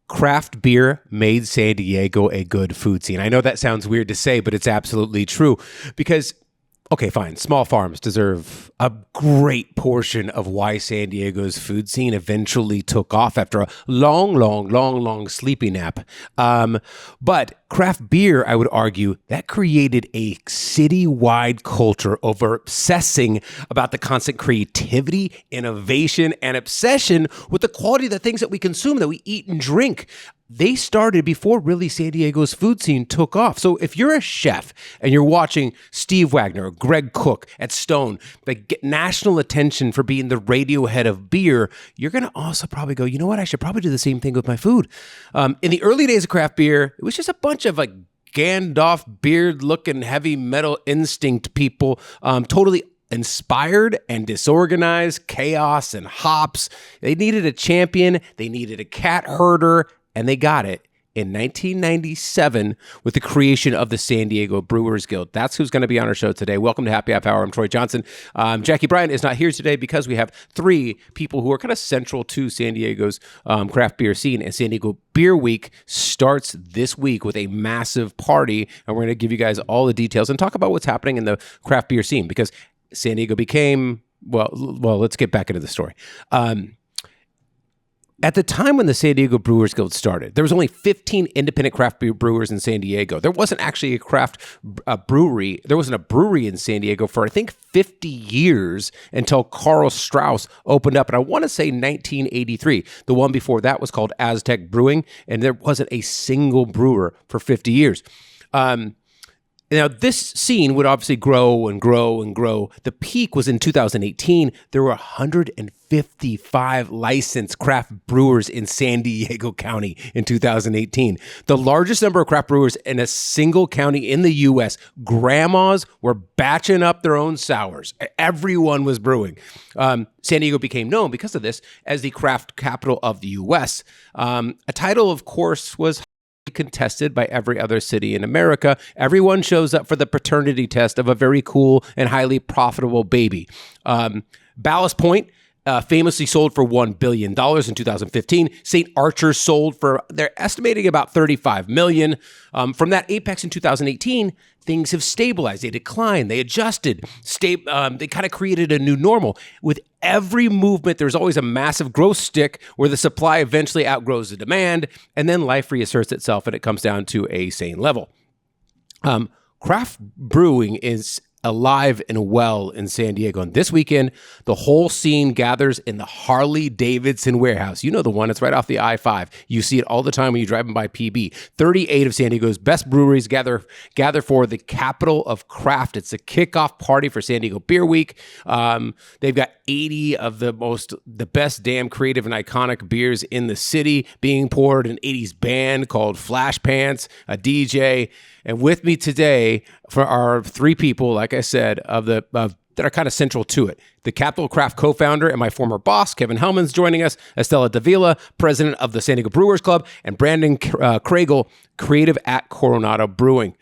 Craft beer made San Diego a good food scene. I know that sounds weird to say, but it's absolutely true because, okay, fine, small farms deserve a great portion of why San Diego's food scene eventually took off after a long sleepy nap. But craft beer, I would argue, that created a citywide culture over obsessing about the constant creativity, innovation, and obsession with the quality of the things that we consume, that we eat and drink. They started before really San Diego's food scene took off. So if you're a chef and you're watching Steve Wagner or Greg Cook at Stone, like get national attention for being the Radiohead of beer, you're going to also probably go, you know what, I should probably do the same thing with my food. In the early days of craft beer, it was just a bunch of like Gandalf beard-looking heavy metal instinct people, totally inspired and disorganized, chaos and hops. They needed a champion. They needed a cat herder. And they got it in 1997 with the creation of the San Diego Brewers Guild. That's who's going to be on our show today. Welcome to Happy Half Hour. I'm Troy Johnson. Jackie Bryant is not here today because we have three people who are kind of central to San Diego's craft beer scene. And San Diego Beer Week starts this week with a massive party. And we're going to give you guys all the details and talk about what's happening in the craft beer scene because San Diego became, well, let's get back into the story. At the time when the San Diego Brewers Guild started, there was only 15 independent craft beer brewers in San Diego. There wasn't actually a craft brewery. There wasn't a brewery in San Diego for, I think, 50 years until Karl Strauss opened up. And I want to say 1983. The one before that was called Aztec Brewing, and there wasn't a single brewer for 50 years. Now, this scene would obviously grow and grow and grow. The peak was in 2018. There were 155 licensed craft brewers in San Diego County in 2018. The largest number of craft brewers in a single county in the U.S. Grandmas were batching up their own sours. Everyone was brewing. San Diego became known because of this as the craft capital of the U.S. A title, of course, was contested by every other city in America. Everyone shows up for the paternity test of a very cool and highly profitable baby. Ballast Point famously sold for $1 billion in 2015. St. Archer's sold for, they're estimating about $35 million. From that apex in 2018, things have stabilized. They declined. They adjusted. They kind of created a new normal. With every movement, there's always a massive growth stick where the supply eventually outgrows the demand, and then life reasserts itself and it comes down to a sane level. Craft brewing is alive and well in San Diego. And this weekend, the whole scene gathers in the Harley-Davidson warehouse. You know the one, it's right off the I-5. You see it all the time when you're driving by PB. 38 of San Diego's best breweries gather for the capital of craft. It's a kickoff party for San Diego Beer Week. They've got 80 of the best damn creative and iconic beers in the city being poured, an 80s band called Flash Pants, a DJ. And with me today for our three people, like I said, that are kind of central to it. The Capital Craft co-founder and my former boss, Kevin Hellman's joining us. Estela Davila, president of the San Diego Brewers Club, and Brandon Kroegel, creative at Coronado Brewing.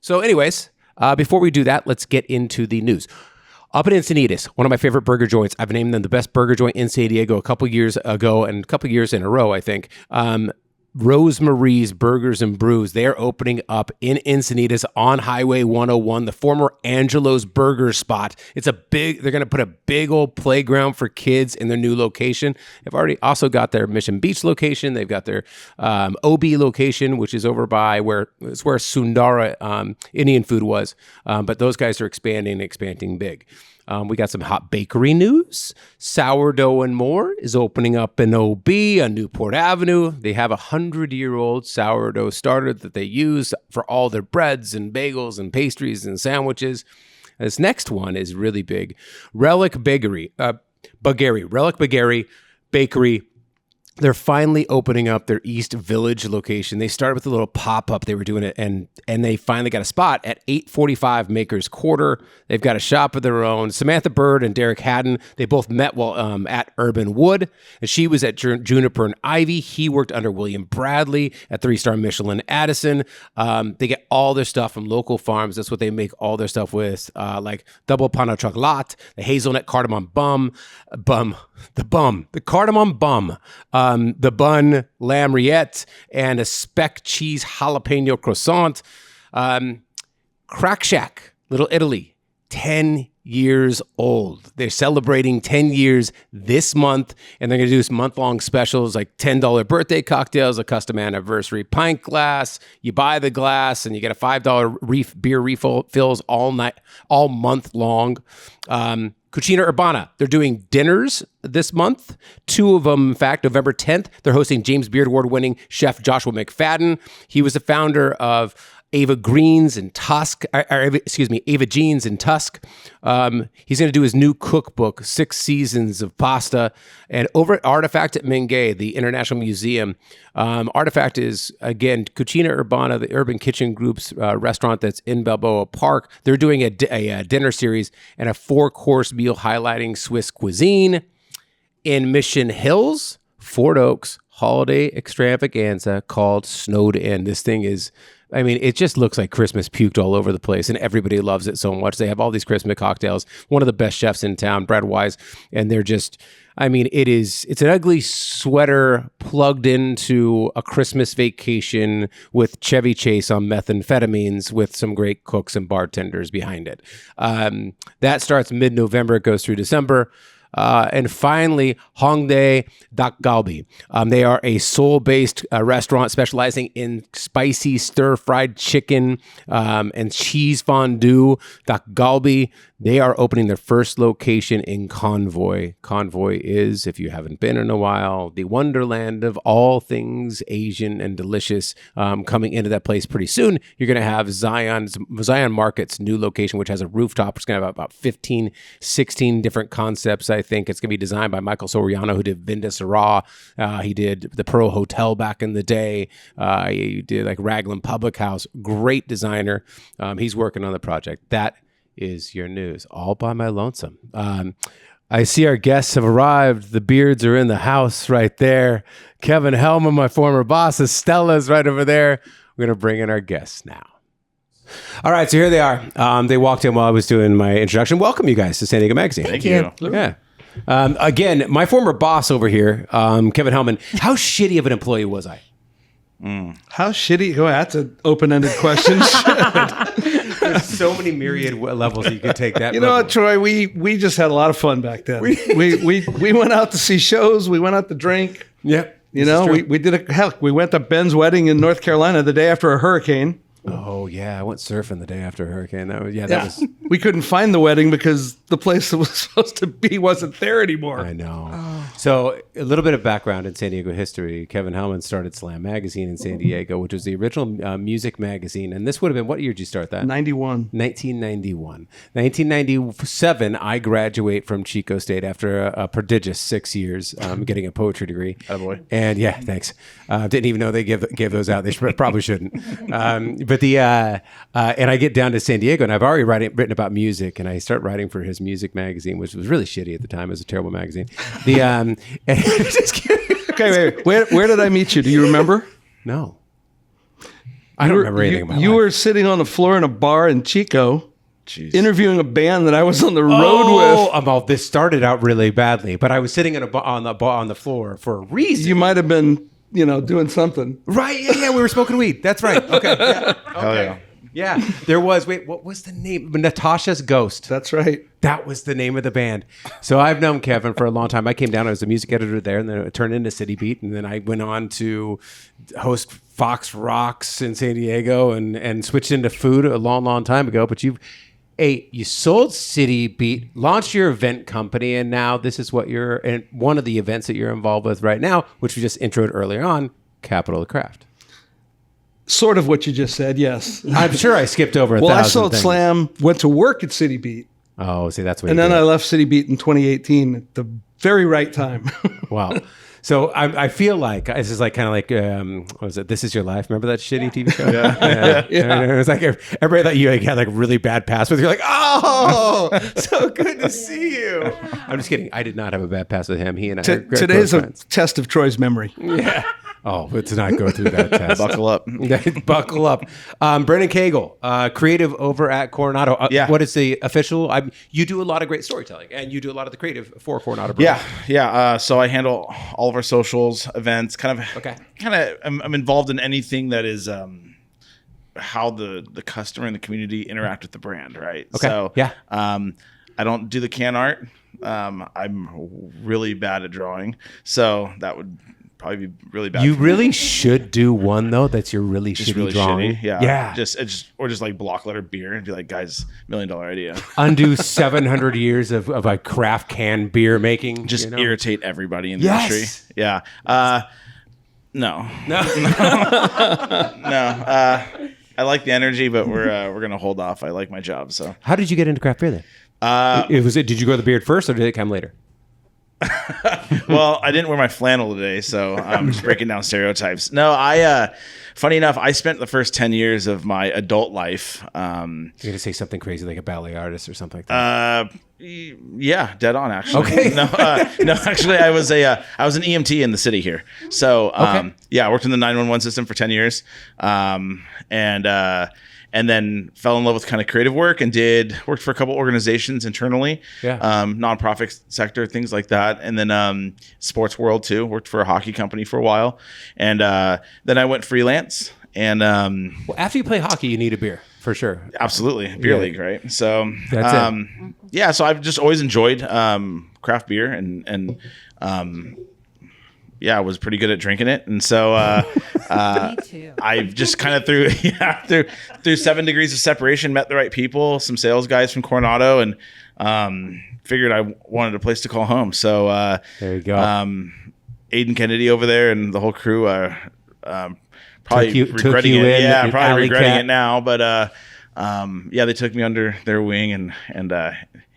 So anyways, before we do that, let's get into the news. Up in Encinitas, one of my favorite burger joints. I've named them the best burger joint in San Diego a couple years ago and a couple years in a row, I think. Rosemarie's Burgers and Brews. They are opening up in Encinitas on Highway 101, the former Angelo's Burger spot. They're going to put a big old playground for kids in their new location. They've already also got their Mission Beach location. They've got their OB location, which is over by where Sundara Indian food was. But those guys are expanding big. We got some hot bakery news. Sourdough and More is opening up in OB on Newport Avenue. They have a 100-year-old sourdough starter that they use for all their breads and bagels and pastries and sandwiches. This next one is really big. Relic Bakery. They're finally opening up their East Village location. They started with a little pop-up. They were doing it, and they finally got a spot at 845 Makers Quarter. They've got a shop of their own. Samantha Bird and Derek Haddon, they both met while at Urban Wood. And she was at Juniper and Ivy. He worked under William Bradley at 3-star Michelin Addison. They get all their stuff from local farms. That's what they make all their stuff with, like double pan au chocolat, the hazelnut cardamom the cardamom bum. the bun lamb rillette, and a speck cheese jalapeno croissant. Crack Shack, Little Italy, 10 years old. They're celebrating 10 years this month, and they're going to do some month-long specials like $10 birthday cocktails, a custom anniversary pint glass. You buy the glass, and you get a $5 beer refills all month long. Cucina Urbana, they're doing dinners this month. 2 of them, in fact, November 10th, they're hosting James Beard Award-winning chef Joshua McFadden. He was the founder of Ava Jeans in Tusk. He's going to do his new cookbook, 6 Seasons of Pasta. And over at Artifact at Mingay, the International Museum, Artifact is, again, Cucina Urbana, the Urban Kitchen Group's restaurant that's in Balboa Park. They're doing a dinner series and a 4-course meal highlighting Swiss cuisine. In Mission Hills, Fort Oaks, holiday extravaganza called Snowed In. This thing is... I mean, it just looks like Christmas puked all over the place, and everybody loves it so much. They have all these Christmas cocktails. One of the best chefs in town, Brad Wise, and they're just, I mean, it's an ugly sweater plugged into a Christmas vacation with Chevy Chase on methamphetamines with some great cooks and bartenders behind it. That starts mid-November, it goes through December. And finally, Hongdae Dak Galbi. They are a Seoul-based restaurant specializing in spicy stir-fried chicken and cheese fondue. Dak Galbi. They are opening their first location in Convoy. Convoy is, if you haven't been in a while, the wonderland of all things Asian and delicious. Coming into that place pretty soon, you're going to have Zion Market's new location, which has a rooftop. It's going to have about 15, 16 different concepts, I think. It's going to be designed by Michael Soriano, who did Vinda Sarah. He did the Pearl Hotel back in the day. He did like Raglan Public House. Great designer. He's working on the project. That is your news, all by my lonesome. I see our guests have arrived. The beards are in the house right there. Kevin Hellman, my former boss. Estela's right over there. We're going to bring in our guests now. All right, so here they are. They walked in while I was doing my introduction. Welcome, you guys, to San Diego Magazine. Thank you. Yeah. Again, my former boss over here, Kevin Hellman. How shitty of an employee was I? How shitty? Oh, that's an open-ended question. There's so many myriad levels you could take that. You know what, Troy? We just had a lot of fun back then. We went out to see shows. We went out to drink. Yep. You know, we went to Ben's wedding in North Carolina the day after a hurricane. Oh yeah, I went surfing the day after a hurricane. That was. We couldn't find the wedding because the place that was supposed to be wasn't there anymore. I know. Oh. So a little bit of background in San Diego history. Kevin Hellman started Slam Magazine in San Diego, which was the original music magazine. And this would have been, what year did you start that? 1991. 1997, I graduate from Chico State after a prodigious 6 years, getting a poetry degree. Attaboy. And yeah, thanks. Didn't even know they gave those out. They probably shouldn't. But and I get down to San Diego, and I've already written about music, and I start writing for his music magazine, which was really shitty at the time. It was a terrible magazine. Just kidding. Okay, wait. Where did I meet you? Do you remember? No. I don't remember anything about it. You were sitting on the floor in a bar in Chico, interviewing a band that I was on the road with. Well, this started out really badly, but I was sitting on the floor for a reason. You might have been, doing something. Right? Yeah. We were smoking weed. That's right. Okay. Yeah. Okay. Yeah. Yeah, there was. Wait, what was the name? Natasha's Ghost. That's right. That was the name of the band. So I've known Kevin for a long time. I came down, I was a music editor there, and then it turned into City Beat, and then I went on to host Fox Rocks in San Diego and switched into food a long, long time ago. But you sold City Beat, launched your event company, and now this is what and one of the events that you're involved with right now, which we just introed earlier on, Capital of Craft. Sort of what you just said, yes. I'm sure I skipped over a thousand I sold things. Slam, went to work at City Beat. Oh, see, that's what. And then I left City Beat in 2018 at the very right time. Wow. So I feel like this is like kind of like what was it? This Is Your Life. Remember that shitty TV show? Yeah. It was like everybody thought you had like really bad pass with. You're like, oh, so good to see you. I'm just kidding. I did not have a bad pass with him. He and I. Today's a test of Troy's memory. Yeah. Oh, let's not go through that test. Buckle up. Buckle up. Brandon Kroegel, creative over at Coronado. What is the official? You do a lot of great storytelling, and you do a lot of the creative for Coronado Brewing. Yeah. So I handle all of our socials, events, I'm involved in anything that is how the customer and the community interact with the brand, right? Okay. So yeah. I don't do the can art. I'm really bad at drawing, so that would probably be really bad. You really should do one though. That's your really shitty drawing. Shitty. Yeah. Just like block letter beer and be like, guys, $1 million idea. Undo 700 years of like craft can beer making. Just irritate everybody in the industry. Yeah. No. No. I like the energy, but we're gonna hold off. I like my job. So how did you get into craft beer then? Did you go the beard first or did it come later? Well, I didn't wear my flannel today, so I'm just breaking down stereotypes. No, funny enough, I spent the first 10 years of my adult life. You're going to say something crazy like a ballet artist or something like that? Yeah, dead on, actually. Okay. No, actually, I was an EMT in the city here. So, I worked in the 911 system for 10 years. And then fell in love with kind of creative work and worked for a couple organizations internally, nonprofit sector, things like that. And then sports world too, worked for a hockey company for a while. And then I went freelance. And well, after you play hockey, you need a beer for sure. Absolutely. Beer league, right? So that's it. Yeah, so I've just always enjoyed craft beer and I was pretty good at drinking it. And so Me too. I just kind of through 7 degrees of separation, met the right people, some sales guys from Coronado, and figured I wanted a place to call home. So there you go. Aiden Kennedy over there and the whole crew probably regretting it. Yeah, probably regretting it now. But they took me under their wing, and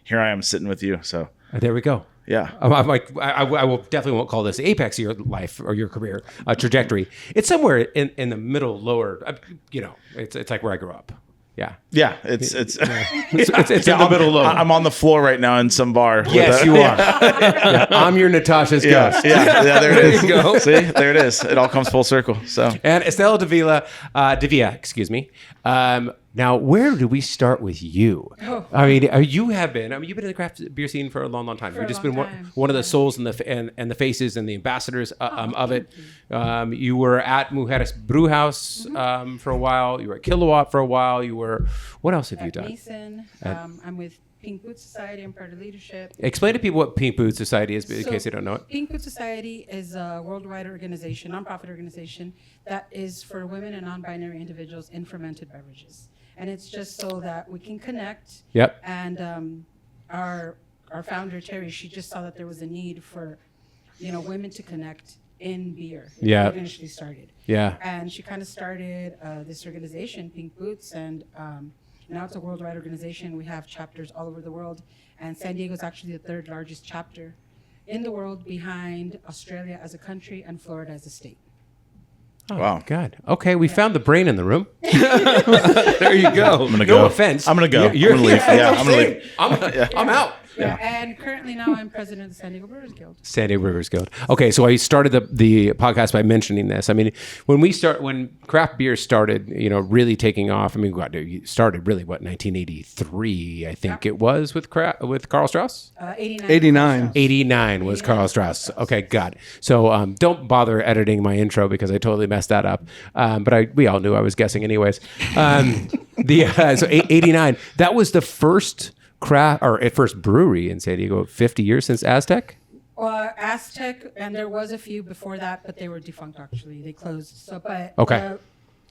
here I am sitting with you. So there we go. Yeah, I'm like, I will definitely won't call this the apex of your life or your career trajectory. It's somewhere in the middle, lower. It's like where I grew up. Yeah, it's in the middle low. I'm on the floor right now in some bar. Yes, you are. I'm your Natasha's ghost. Yeah, there it is. There you go. See, there it is. It all comes full circle. So, and Estela Davila, excuse me. Now, where do we start with you? I mean, you've been in the craft beer scene for a long, long time. You've just been one of the souls and the faces and the ambassadors of it. You were at Mujeres Brewhouse for a while. You were at Kilowatt for a while. What else have you done? Mason. I'm with Pink Boot Society. I'm part of leadership. Explain to people what Pink Boot Society is, in case they don't know it. Pink Boot Society is a worldwide organization, nonprofit organization that is for women and non-binary individuals in fermented beverages. And it's just so that we can connect. Yep. And our founder, Terry, she just saw that there was a need for, women to connect in beer. Yeah. It initially started. Yeah. And she kind of started this organization, Pink Boots, and now it's a worldwide organization. We have chapters all over the world. And San Diego is actually the third largest chapter in the world, behind Australia as a country and Florida as a state. Oh, wow. God. Okay, we found the brain in the room. There you go. I'm going to go. No offense. I'm going to go. I'm going to leave. I'm going to leave. I'm out. Yeah. And currently now I'm president of the San Diego Brewers Guild. San Diego Brewers Guild. Okay, so I started the podcast by mentioning this. I mean, when craft beer started, really taking off. I mean, it started really 1983, I think it was with Karl Strauss. 89. 89 was Karl Strauss. Okay, got it. So don't bother editing my intro because I totally messed that up. But we all knew I was guessing anyways. So 89. That was the first first brewery in San Diego. 50 years since Aztec. Aztec, and there was a few before that, but they were defunct actually. They closed. So, but okay.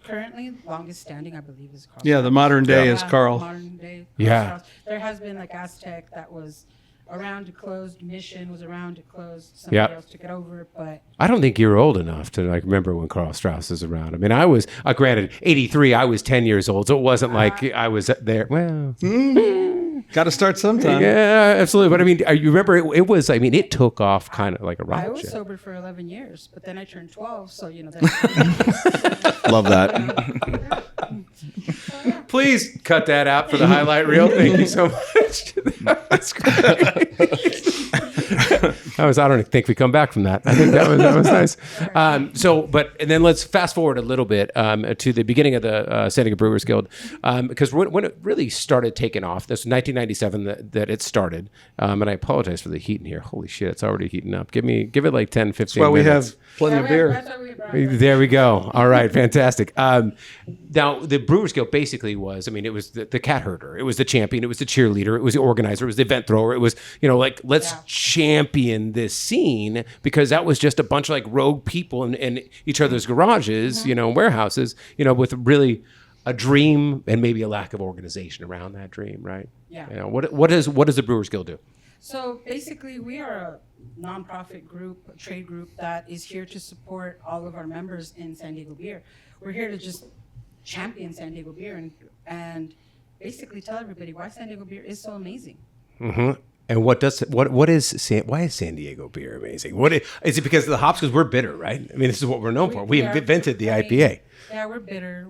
Currently, longest standing, I believe, is Karl. Yeah, the modern day is Karl. Modern day. Yeah. Strauss. There has been Aztec that was around, it closed. Mission was around, it closed. Somebody else took it over, but I don't think you're old enough to remember when Karl Strauss was around. I mean, I was granted 83. I was 10 years old, so it wasn't like I was there. Well, got to start sometime. Yeah, absolutely. But I mean, you remember it was? I mean, it took off kind of like a rocket. I was ship. sober for 11 years, but then I turned 12, so Love that. Please cut that out for the highlight reel. Thank you so much. That's great. I don't think we come back from that. I think that was nice. And then let's fast forward a little bit to the beginning of the San Diego Brewers Guild, because when it really started taking off, this was 1997 that it started. And I apologize for the heat in here. Holy shit, it's already heating up. Give it like 10, 15 Well, we minutes. have plenty of beer. That's why we brought it. There we go. All right, fantastic. Now, the Brewers Guild basically was, I mean, it was the cat herder. It was the champion. It was the cheerleader. It was the organizer. It was the event thrower. It was, let's champion this scene, because that was just a bunch of like rogue people in each other's garages, warehouses, with really a dream and maybe a lack of organization around that dream, right? Yeah. What does the Brewers Guild do? So basically, we are a nonprofit group, a trade group that is here to support all of our members in San Diego beer. We're here to just champion San Diego beer and basically tell everybody why San Diego beer is so amazing. Mm-hmm. And why is San Diego beer amazing? Is it because of the hops? Because we're bitter, right? I mean, this is what we're known for. We invented the IPA. Yeah, we're bitter.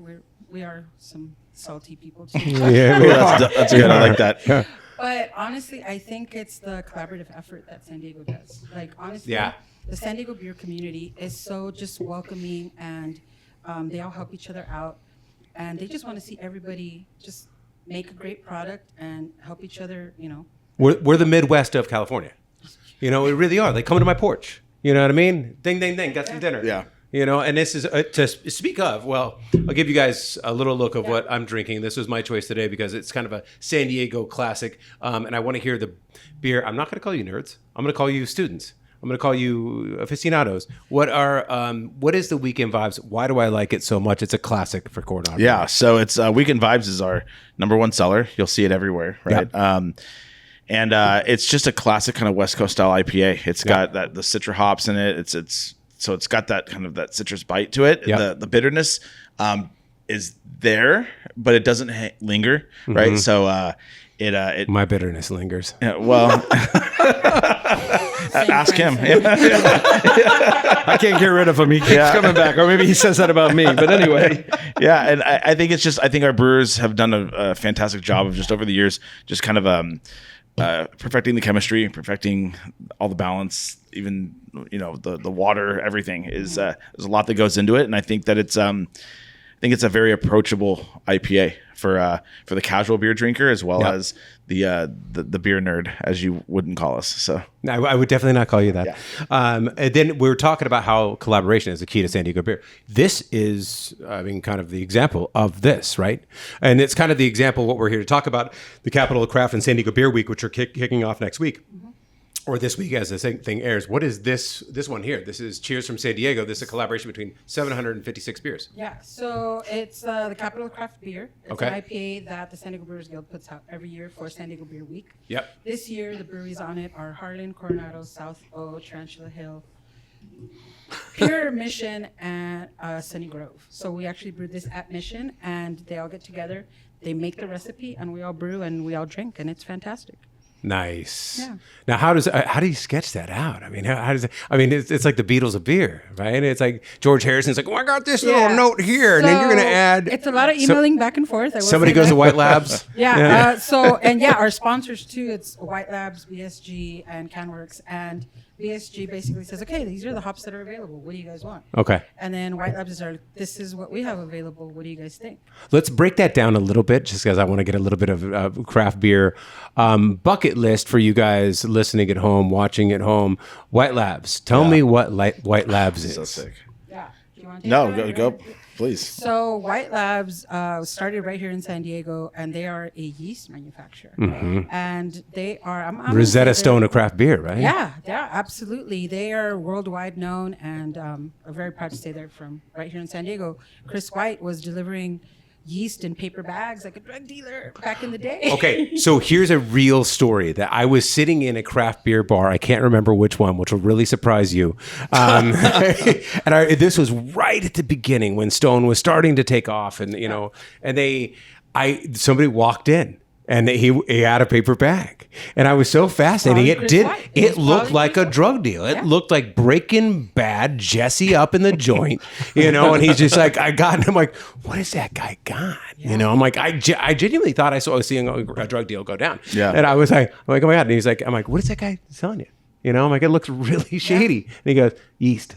We are some salty people too. Yeah, That's good. I like that. But honestly, I think it's the collaborative effort that San Diego does. Like, honestly, Yeah. the San Diego beer community is so just welcoming, and they all help each other out. And they just want to see everybody just make a great product and help each other, We're the Midwest of California. We really are. They come to my porch. You know what I mean? Ding, ding, ding. Got some dinner. Yeah. And this is to speak of. Well, I'll give you guys a little look of what I'm drinking. This was my choice today because it's kind of a San Diego classic, and I want to hear the beer. I'm not going to call you nerds. I'm going to call you students. I'm going to call you aficionados. What is the Weekend Vibes? Why do I like it so much? It's a classic for Coronado. Yeah. So it's Weekend Vibes is our #1 seller. You'll see it everywhere, right? Yeah. And it's just a classic kind of West Coast style IPA. It's got the citra hops in it. So it's got that kind of that citrus bite to it. Yep. The bitterness is there, but it doesn't linger, right? So My bitterness lingers. well, ask him. I can't get rid of him. He keeps coming back, or maybe he says that about me. But anyway, Yeah, and I think I think our brewers have done a fantastic job of just over the years, just kind of perfecting the chemistry, perfecting all the balance, even the water, everything is there's a lot that goes into it, and I think that it's a very approachable IPA for the casual beer drinker as well as the beer nerd, as you wouldn't call us. So I would definitely not call you that. Yeah. And then we were talking about how collaboration is the key to San Diego beer. This is, kind of the example of this, right? And it's kind of the example of what we're here to talk about, the Capital of Craft and San Diego Beer Week, which are kicking off next week. Mm-hmm. Or this week as this thing airs. What is this one here? This is Cheers from San Diego. This is a collaboration between 756 beers. Yeah, so it's the Capital of Craft Beer. It's Okay. an IPA that the San Diego Brewers Guild puts out every year for San Diego Beer Week. Yep. This year, the breweries on it are Harlan, Coronado, South O, Tarantula Hill, Pure, Mission, and Sunny Grove. So we actually brewed this at Mission, and they all get together. They make the recipe, and we all brew, and we all drink, and it's fantastic. Nice. Yeah. Now, how do you sketch that out? I mean, how does it? I mean, it's like the Beatles of beer, right? It's like George Harrison's like, "Oh, I got this little note here," and then you're going to add. It's a lot of emailing back and forth. Somebody goes to White Labs. Yeah. Our sponsors too. It's White Labs, BSG, and CanWorks. And BSG basically says, "Okay, these are the hops that are available. What do you guys want?" Okay. And then White Labs this is what we have available. What do you guys think? Let's break that down a little bit, just because I want to get a little bit of craft beer bucket list for you guys listening at home, watching at home. White Labs. Tell me what White Labs is. so sick. Yeah. Do you want to take No, that? go please. So White Labs started right here in San Diego, and they are a yeast manufacturer. And they are I'm gonna Rosetta say they're- Stone of craft beer, right? Yeah, absolutely. They are worldwide known, and I'm very proud to say they're from right here in San Diego. Chris White was delivering yeast in paper bags like a drug dealer back in the day. Okay, so here's a real story that I was sitting in a craft beer bar. I can't remember which one, which will really surprise you. And this was right at the beginning when Stone was starting to take off, and somebody walked in. And he had a paper bag, and I was so fascinated. It looked like a drug deal. It looked like Breaking Bad, Jesse up in the joint, And he's just like, I'm like, what is that guy got? I'm like, I genuinely thought I was seeing a drug deal go down. Yeah. And I'm like, oh my god. And he's like, I'm like, what is that guy selling you? You know, I'm like, it looks really shady. And he goes, yeast.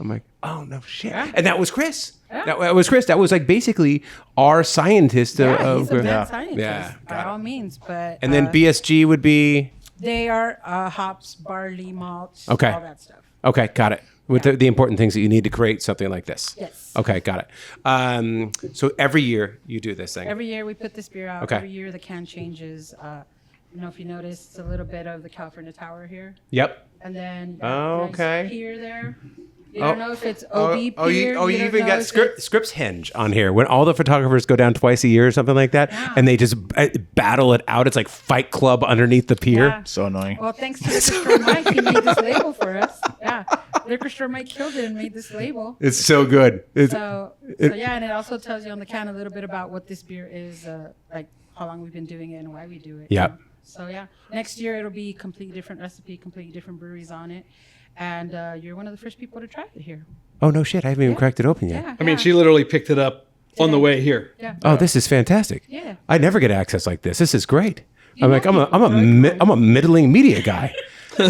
I'm like, oh, no shit. Yeah. And that was Chris. Yeah. That was Chris. That was like basically our scientist. He's a mad scientist, Yeah, by all means. But and then BSG would be? They are hops, barley, malts, Okay. all that stuff. Okay, got it. With the important things that you need to create something like this. Yes. Okay, got it. So every year you do this thing. Every year we put this beer out. Okay. Every year the can changes. If you notice, it's a little bit of the California Tower here. Yep. And then Okay. nice pier there. You don't know if it's OB pier. You don't even know got if it's- Scripps Henge on here. When all the photographers go down twice a year or something like that, Yeah. and they just battle it out. It's like Fight Club underneath the pier. Yeah. So annoying. Well, thanks to Liquor Store Mike, he made this label for us. Yeah. Liquor Store Mike killed it and made this label. It's so good. So yeah, and it also tells you on the can a little bit about what this beer is, like how long we've been doing it and why we do it. Yep. You know? So yeah, next year it'll be completely different recipe, completely different breweries on it, and you're one of the first people to try it here. Oh, no shit. I haven't even cracked it open yet. Yeah. I mean, she literally picked it up on the way here. Yeah. Oh, this is fantastic. Yeah. I never get access like this. This is great. I'm know like, people I'm a middling media guy.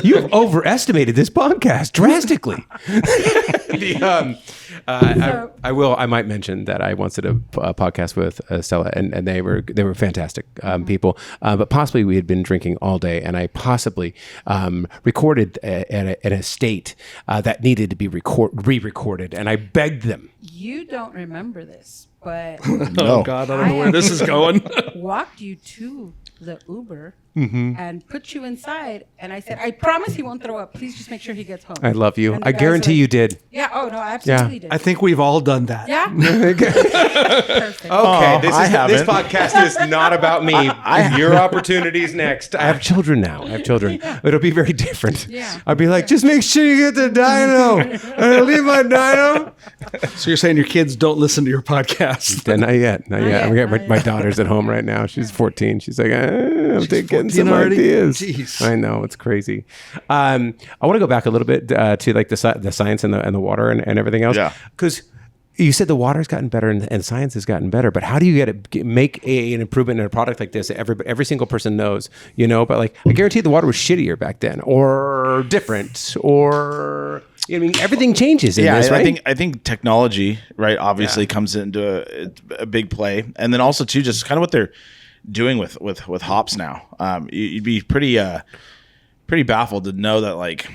You've overestimated this podcast drastically. I might mention that I once did a podcast with Estela, and they were fantastic people. But possibly we had been drinking all day, and I possibly recorded at a state that needed to be re-recorded, and I begged them. You don't remember this, but Oh, God, I don't know where this is going. walked you to the Uber and put you inside, and I said, I promise he won't throw up. Please just make sure he gets home. I love you. And the I guys guarantee were like, you did. Yeah. Oh no, I absolutely did. I think we've all done that. Yeah. Perfect. Okay, I this haven't. podcast is not about me. Your opportunities next. I have children now. It'll be very different. Yeah. I'll be like, just make sure you get the dyno. I leave my dyno. So you're saying your kids don't listen to your podcast? Not yet. yet. My daughter's at home right now. She's 14. She's like, I'm getting 14 some already? ideas. Jeez. I know, it's crazy. I want to go back a little bit to like the science and the water and everything else. Yeah. Because you said the water's gotten better and science has gotten better, but how do you make an improvement in a product like this? Every single person knows, but like I guarantee the water was shittier back then, or different, or I mean everything changes in this, right? I think technology, right, obviously comes into a big play, and then also too just kind of what they're doing with hops now. You'd be pretty baffled to know that like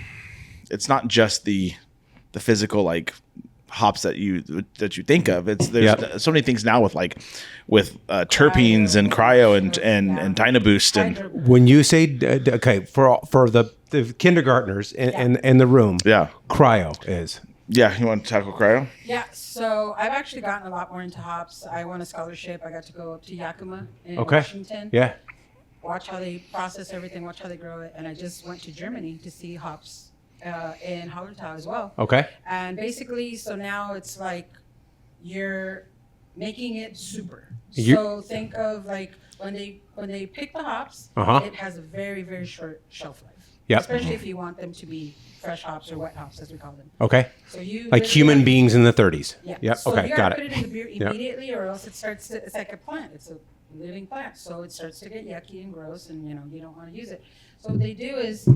it's not just the physical like hops that you think of. There's so many things now with terpenes and cryo and Dynaboost and When you say okay for the kindergartners in the room, cryo is. Yeah, you want to tackle cryo? Yeah, so I've actually gotten a lot more into hops. I won a scholarship. I got to go up to Yakima in Washington. Yeah. Watch how they process everything, watch how they grow it. And I just went to Germany to see hops in Hallertau as well. Okay. And basically, so now it's like you're making it super. So think of like when they pick the hops, it has a very, very short shelf life. Yep. Especially if you want them to be fresh hops or wet hops, as we call them. Okay. So you like human beings in the 30s. Yeah. Yep. So Okay. you Got gotta it. put it in the beer immediately, or else it starts to. It's like a plant. It's a living plant, so it starts to get yucky and gross, and you don't want to use it. So what they do is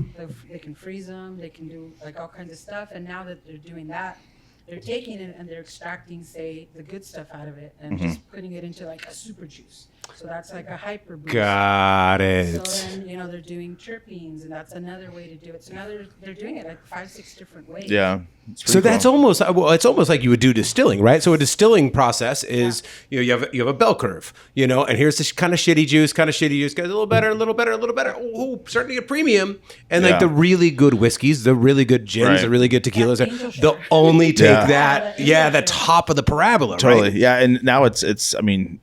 they can freeze them. They can do like all kinds of stuff. And now that they're doing that, they're taking it and they're extracting, say, the good stuff out of it and just putting it into like a super juice. So that's like a hyper boost. Got it. So then, they're doing terpenes, and that's another way to do it. So now they're doing it like 5-6 different ways. Yeah. So that's almost it's almost like you would do distilling, right? So a distilling process is you have a bell curve, and here's this kind of shitty juice, gets a little better, a little better, a little better. Oh, starting to get premium, and like the really good whiskeys, the really good gins, the really good tequilas, they'll only take the top of the parabola, totally, right? yeah. And now it's I mean,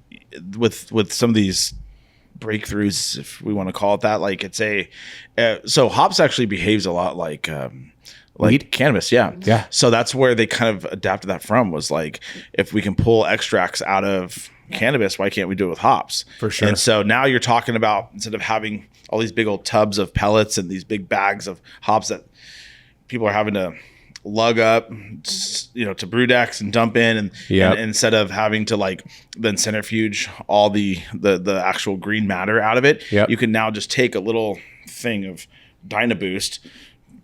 with some of these breakthroughs, if we want to call it that, like it's so hops actually behaves a lot like weed? Cannabis, yeah. So that's where they kind of adapted that from, was like, if we can pull extracts out of cannabis, why can't we do it with hops? For sure. And so now you're talking about, instead of having all these big old tubs of pellets and these big bags of hops that people are having to lug up, to brew decks and dump in, and instead of having to like then centrifuge all the actual green matter out of it, you can now just take a little thing of Dynaboost,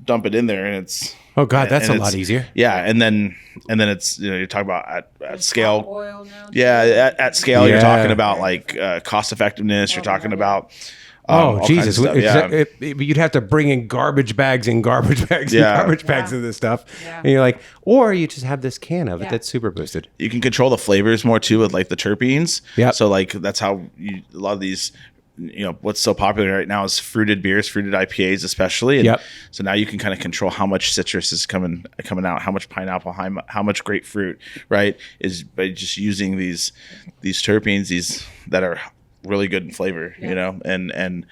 dump it in there, and it's Oh God, that's a and lot it's- easier. Yeah, and then it's you're talking about at scale. Oil now. Yeah, at scale, you're Yeah. talking about like cost effectiveness. You're talking about all kinds Jesus! of stuff. Yeah. You'd have to bring in garbage bags and garbage bags and Yeah. garbage bags of this stuff, Yeah. and you're like, or you just have this can of it Yeah. that's super boosted. You can control the flavors more too with like the terpenes. Yep. So like that's how a lot of these, what's so popular right now is fruited beers, fruited IPAs especially. And Yep. so now you can kind of control how much citrus is coming out, how much pineapple, how much grapefruit, right? Is by just using these terpenes, these that are really good in flavor, and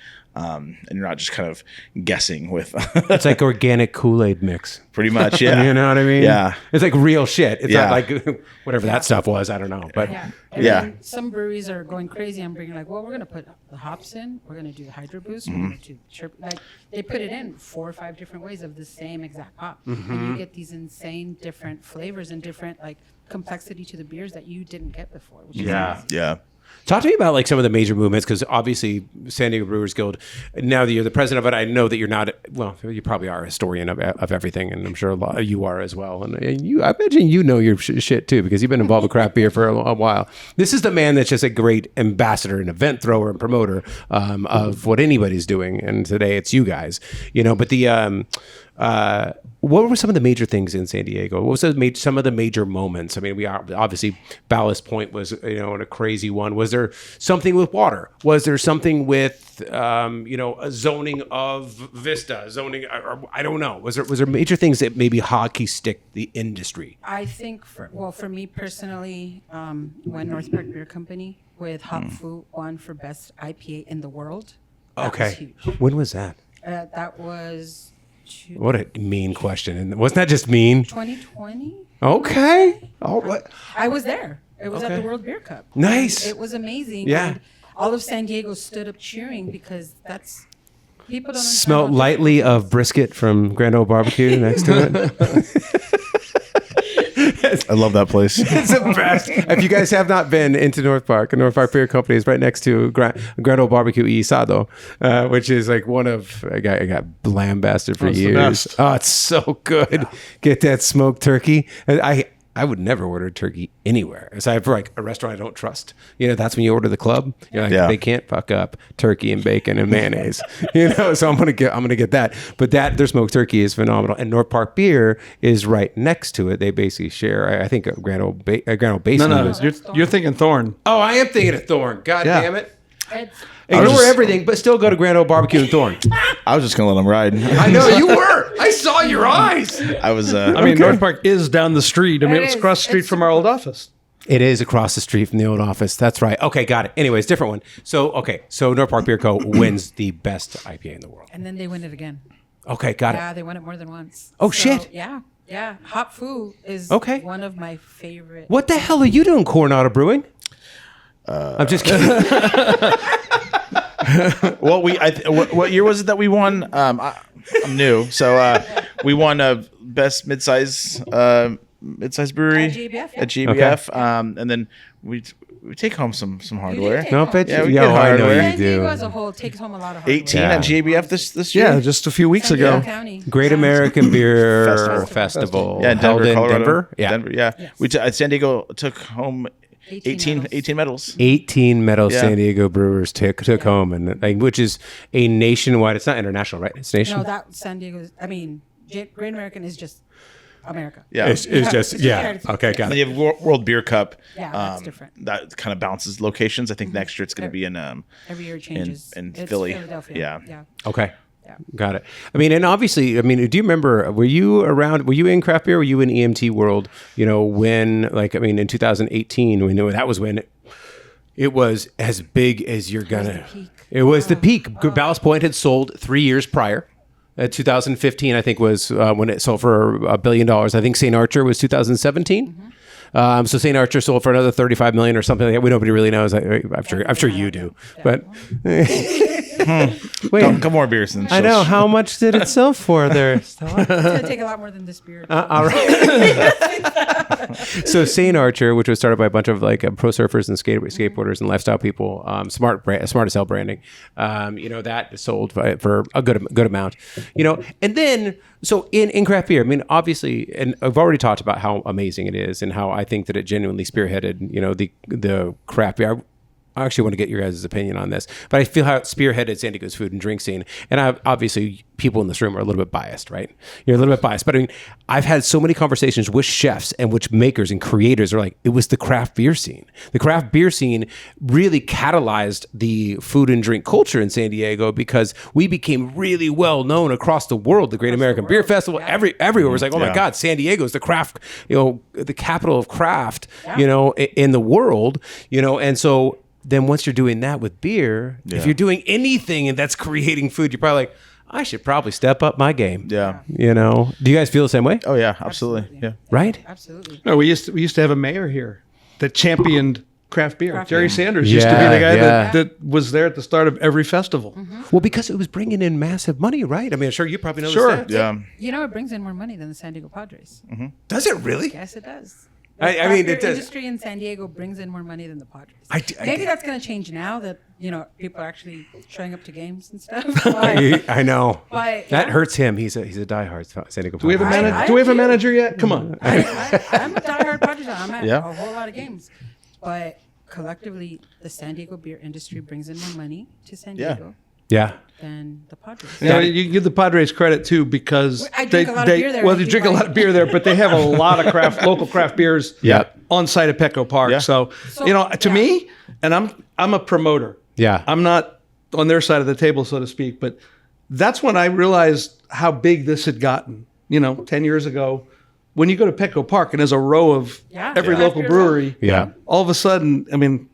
you're not just kind of guessing with It's like organic Kool-Aid mix. pretty much, yeah. You know what I mean? Yeah. It's like real shit. It's Yeah. not like whatever that stuff was. I don't know, but Yeah. Yeah. And then some breweries are going crazy and bringing like, well, we're gonna put the hops in. We're gonna do the hydro boost. We're gonna do like they put it in 4 or 5 different ways of the same exact hop, and you get these insane different flavors and different like complexity to the beers that you didn't get before. Which is amazing. Yeah. Talk to me about like some of the major movements, because obviously San Diego Brewers Guild, now that you're the president of it, I know that you're not, well, you probably are a historian of everything, and I'm sure a lot you are as well. And I imagine you know your shit too, because you've been involved with craft beer for a while. This is the man that's just a great ambassador and event thrower and promoter of what anybody's doing. And today it's you guys, but what were some of the major things in San Diego? What was some of the major moments? I mean, we are obviously Ballast Point was, a crazy one. Was there something with water? Was there something with, a zoning of Vista, or I don't know. Was there major things that maybe hockey stick the industry? I think for me personally, when North Park Beer Company with Hop Fu won for best IPA in the world. That was huge. When was that? That was What a mean question. And wasn't that just mean? 2020. Okay. All right. I was there. It was at Okay. the World Beer Cup. Nice. And it was amazing. Yeah. And all of San Diego stood up cheering because people don't understand Smelled how lightly of brisket from Grand Ole Barbecue next to it. I love that place. It's the best. If you guys have not been into North Park Beer Company is right next to Grand Ole Barbecue y Asado, which is like one of I got lambasted for it's the years. best. Oh, it's so good. Get that smoked turkey. I would never order turkey anywhere, aside for like a restaurant I don't trust. That's when you order the club. You're like, Yeah. they can't fuck up turkey and bacon and mayonnaise. So I'm gonna get that. But their smoked turkey is phenomenal. And North Park Beer is right next to it. They basically share. I think Grand Ole Basin. No, was- you're thinking Thorn. Oh, I am thinking of Thorn. God Yeah. damn it. It's, Ignore everything, but still go to Grand Ole Barbecue and Thorn. I was just gonna let them ride. I know you were. I saw your eyes. I was. I mean, North Park is down the street. I mean, It it's is. across the street It's from our old office. It is across the street from the old office. That's right. Okay, got it. Anyways, different one. So North Park Beer Co. wins the best IPA in the world. and then they win it again. Okay, got Yeah, it. they won it more than once. Oh, shit. Yeah. Hop Fu is Okay. one of my favorite. What the hell are you doing, Coronado Brewing? I'm just kidding. Well, what year was it that we won? I'm new, so we won a best midsize brewery At GBF, yeah. At GBF, and then we take home some hardware. take No, home. but Yeah, we yeah, get I know hardware. you San Diego do. as a whole takes home a lot of hardware. 18 Yeah. at GBF this year. Yeah, just a few weeks San Diego ago. County. Great American Beer Festival. Festival. Yeah, in held Denver, in Colorado. Denver. Yeah. Denver, yeah. Yes. San Diego took home 18 18 medals. 18 medals Yeah. San Diego Brewers took home, and which is a nationwide. It's not international, right? It's nation. No, that San Diego is, Great American is just America. Yeah. It's just It's yeah. heritage. Okay, got And it. you have World Beer Cup. Yeah, that's different. That kind of bounces locations. I think next year it's going to be in Every year it changes. in It's Philly. Philadelphia. Yeah. Okay. Yeah. Got it. I mean, and obviously, do you remember, were you around, were you in craft beer? Were you in EMT world, when, in 2018, we knew that was when it was as big as you're going to. peak. It was the peak. Ballast Point had sold 3 years prior. 2015, I think, was when it sold for $1 billion. I think St. Archer was 2017. So St. Archer sold for another 35 million or something like that. Nobody really knows. I'm sure you do, but Wait, Couple more beers. And I know. How much did it sell for there, Stella? It's going to take a lot more than this beer. All right. So St. Archer, which was started by a bunch of like pro surfers and skateboarders and lifestyle people, smart as hell branding. That sold for a good amount. And then so in craft beer, I mean, obviously, and I've already talked about how amazing it is and how I think that it genuinely spearheaded, the craft beer. I actually want to get your guys' opinion on this, but I feel how it spearheaded San Diego's food and drink scene. And obviously, people in this room are a little bit biased, right? You're a little bit biased. But I mean, I've had so many conversations with chefs and with makers and creators are like, it was the craft beer scene. The craft beer scene really catalyzed the food and drink culture in San Diego because we became really well known across the world. The Great American Beer Festival, everywhere was like, oh my God, San Diego is the craft, the capital of craft, in the world, and so. Then once you're doing that with beer, if you're doing anything and that's creating food, you're probably like, I should probably step up my game. Yeah. Do you guys feel the same way? Oh yeah, absolutely. Yeah. Right? Absolutely. No, we used to have a mayor here that championed craft beer. Craft Jerry beer. Sanders used to be the guy that was there at the start of every festival. Mm-hmm. Well, because it was bringing in massive money, right? I mean, sure, you probably know Sure. the stats. Yeah. It brings in more money than the San Diego Padres. Does it really? Yes, it does. I mean, The it does. industry in San Diego brings in more money than the Padres. I- Maybe that's going to change now that people are actually showing up to games and stuff. But, I know. but That yeah, hurts him. He's a diehard San Diego. Do we have a Padres. manager? Do we have a manager yet? Come on. I'm a diehard Padres fan. I'm at Yeah. a whole lot of games, but collectively, the San Diego beer industry brings in more money to San Yeah. Diego Yeah. than the Padres. You can give the Padres credit too because I drink a lot of beer there. Well, they drink a lot of beer there, but they have a lot of local craft beers Yep. on site at Petco Park. Yeah. So, to yeah. me, and I'm a promoter. Yeah. I'm not on their side of the table, so to speak, but that's when I realized how big this had gotten. 10 years ago, when you go to Petco Park and there's a row of every Yeah. local brewery, Yeah. all of a sudden, I mean,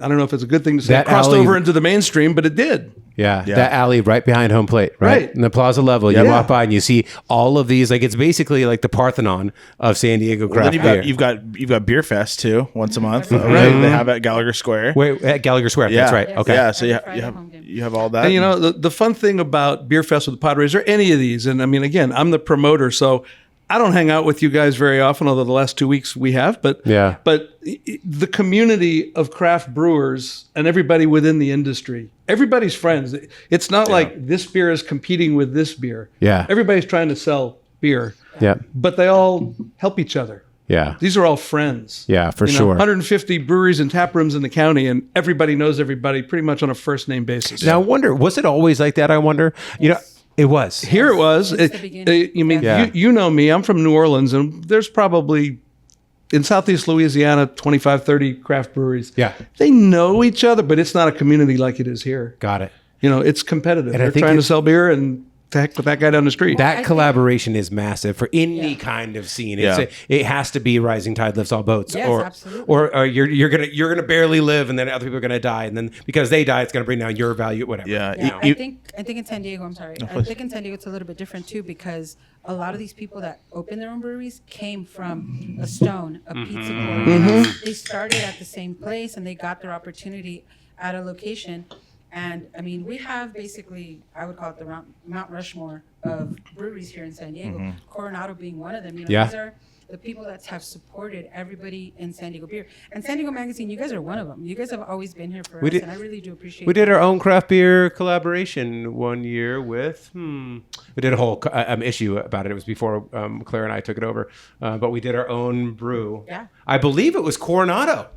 I don't know if it's a good thing to say, That it crossed alley- over into the mainstream, but it did. Yeah, Yeah. that alley right behind home plate, right? Right. In the plaza level, you Yeah. walk by and you see all of these. Like it's basically like the Parthenon of San Diego Well, craft then beer. you've got Beer Fest too, once a month. Right. Right. They have at Gallagher Square. Wait, at Gallagher Square. Yeah. That's right. Yes. Okay. Yeah. So Every Friday you have home game. you have all that. And the fun thing about Beer Fest with the Padres or any of these, and I mean, again, I'm the promoter, so I don't hang out with you guys very often, although the last 2 weeks we have. But Yeah. but the community of craft brewers and everybody within the industry, everybody's friends. It's not like this beer is competing with this beer. Yeah. Everybody's trying to sell beer, Yeah. but they all help each other. Yeah. These are all friends. Yeah, for You know, sure. 150 breweries and tap rooms in the county, and everybody knows everybody pretty much on a first name basis. Now I wonder, was it always like that? I wonder. It was. Here it was. Since the beginning. You mean Yeah. you know me? I'm from New Orleans, and there's probably in Southeast Louisiana 25, 30 craft breweries. Yeah. They know each other, but it's not a community like it is here. Got it. It's competitive. And I They're think trying to it- sell beer, and to heck with that guy down the street. That think- collaboration is massive for any kind of scene. Yeah. It has to be rising tide lifts all boats, Yes, or absolutely. or you're gonna barely live, and then other people are gonna die, and then because they die, it's gonna bring down your value, whatever. Yeah. Yeah, You- I think in San Diego, I'm sorry. I please. think in San Diego it's a little bit different too because a lot of these people that open their own breweries came from a Stone, a Pizza Corp. They started at the same place and they got their opportunity at a location. And I mean, we have basically, I would call it the Mount Rushmore of breweries here in San Diego. Coronado being one of them. Yeah. These are the people that have supported everybody in San Diego beer. And San Diego Magazine, you guys are one of them. You guys have always been here for We us, did- and I really do appreciate We did our own craft beer collaboration one year with. We did a whole issue about it. It was before Claire and I took it over, but we did our own brew. Yeah. I believe it was Coronado.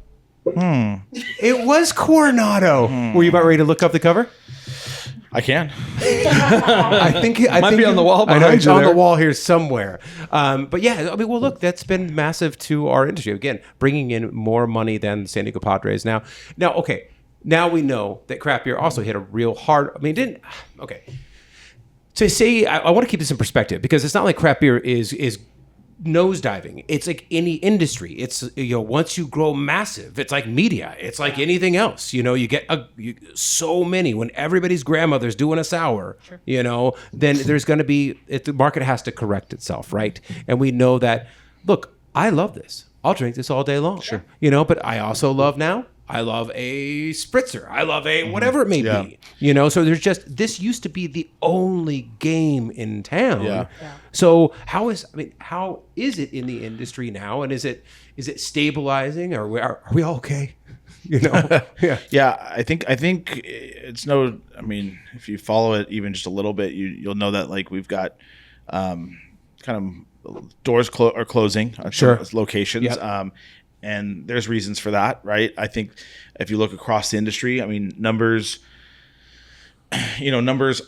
It was Coronado. Were you about ready to look up the cover? I can. I think be on the wall I know behind it's you on the there. wall here somewhere. But yeah, I mean, well, look, that's been massive to our industry. Again, bringing in more money than San Diego Padres. Now, okay, now we know that craft beer also hit a real hard. I mean, okay. So say I want to keep this in perspective because it's not like craft beer is nosediving. It's like any industry. It's once you grow massive, it's like media. It's like anything else. You get so many. When everybody's grandmother's doing a sour, then there's going to be the market has to correct itself, right? And we know that. Look, I love this. I'll drink this all day long. Sure. But I also love now I love a spritzer. I love a whatever it may be. You know, so there's just, this used to be the only game in town. Yeah. So how is it in the industry now? And is it stabilizing? Are we all okay? You know? Yeah. I think it's no, I mean, if you follow it even just a little bit, you'll know that like we've got kind of doors are closing at some locations. Yep. And there's reasons for that, right? I think if you look across the industry, I mean, numbers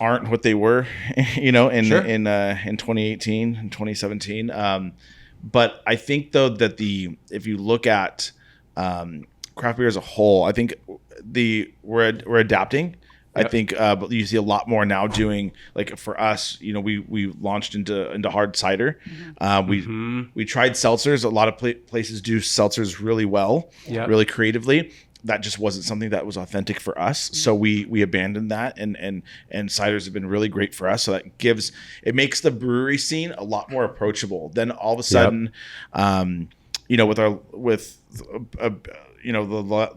aren't what they were, in 2018 and 2017. But I think though that if you look at craft beer as a whole, I think we're adapting. Yep. I think you see a lot more now doing, like for us, we launched into hard cider. We tried seltzers. A lot of places do seltzers really well, really creatively. That just wasn't something that was authentic for us. So we abandoned that, and ciders have been really great for us. So that it makes the brewery scene a lot more approachable. Then all of a sudden, the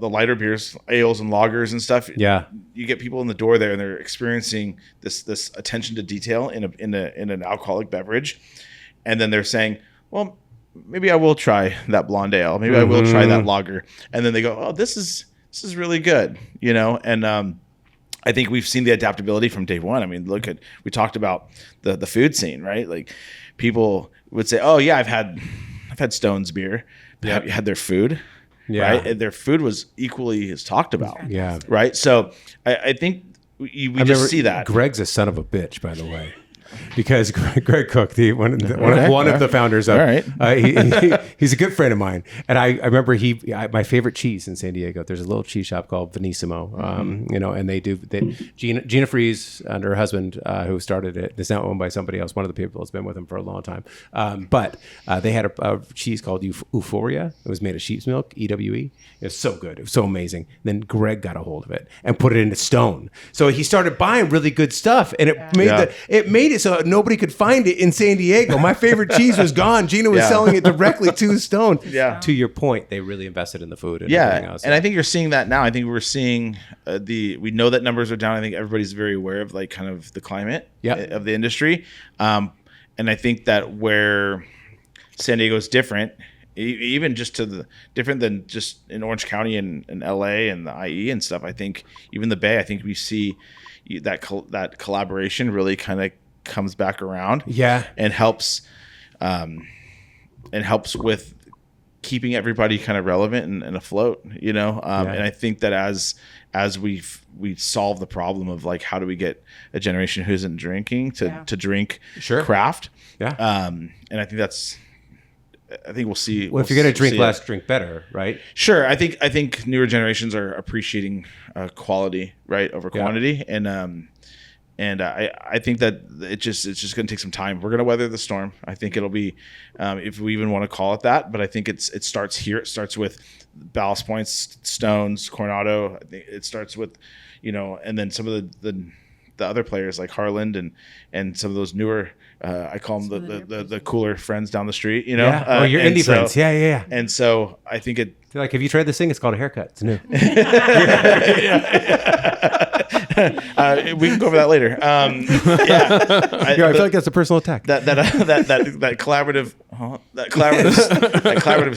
lighter beers, ales and lagers and stuff. Yeah, you get people in the door there, and they're experiencing this attention to detail in an alcoholic beverage, and then they're saying, "Well, maybe I will try that blonde ale. Maybe I will try that lager." And then they go, "Oh, this is really good," And I think we've seen the adaptability from day one. I mean, we talked about the food scene, right? Like people would say, "Oh yeah, I've had Stone's beer." But have you had their food? Yeah. Right. And their food was equally as talked about. Yeah. Right. So I think we just see that. Greg's a son of a bitch, by the way. Because Greg Cook, one of the founders of, he's a good friend of mine, and I remember my favorite cheese in San Diego. There's a little cheese shop called Venissimo, and Gina Fries and her husband, who started it, is now owned by somebody else. One of the people that's been with him for a long time, but they had a cheese called Euphoria. It was made of sheep's milk, EWE. It was so good, it was so amazing. Then Greg got a hold of it and put it into Stone. So he started buying really good stuff, and it made it so nobody could find it in San Diego. My favorite cheese was gone. Gina was selling it directly to Stone. Yeah. To your point, they really invested in the food and everything else. And I think you're seeing that now. I think we're seeing we know that numbers are down. I think everybody's very aware of like kind of the climate of the industry. And I think that where San Diego is different, even just different than just in Orange County and LA and the IE and stuff. I think even the Bay, I think we see that collaboration really kind of comes back around and helps with keeping everybody kind of relevant and afloat, and I think that as we solve the problem of like how do we get a generation who isn't drinking to drink craft, and I think we'll see. Well, if you're going to drink less, drink better, right? Sure. I think newer generations are appreciating quality, right, over quantity, and I think that it's just going to take some time. We're going to weather the storm. I think it'll be, if we even want to call it that, but I think it starts here. It starts with Ballast Points, Stones, Coronado. I think it starts with, and then some of the other players like Harland and some of those newer, I call them the cooler friends down the street, your indie friends. Yeah. And so I think they're like, have you tried this thing? It's called a haircut. It's new. We can go over that later. I feel like that's a personal attack. That collaborative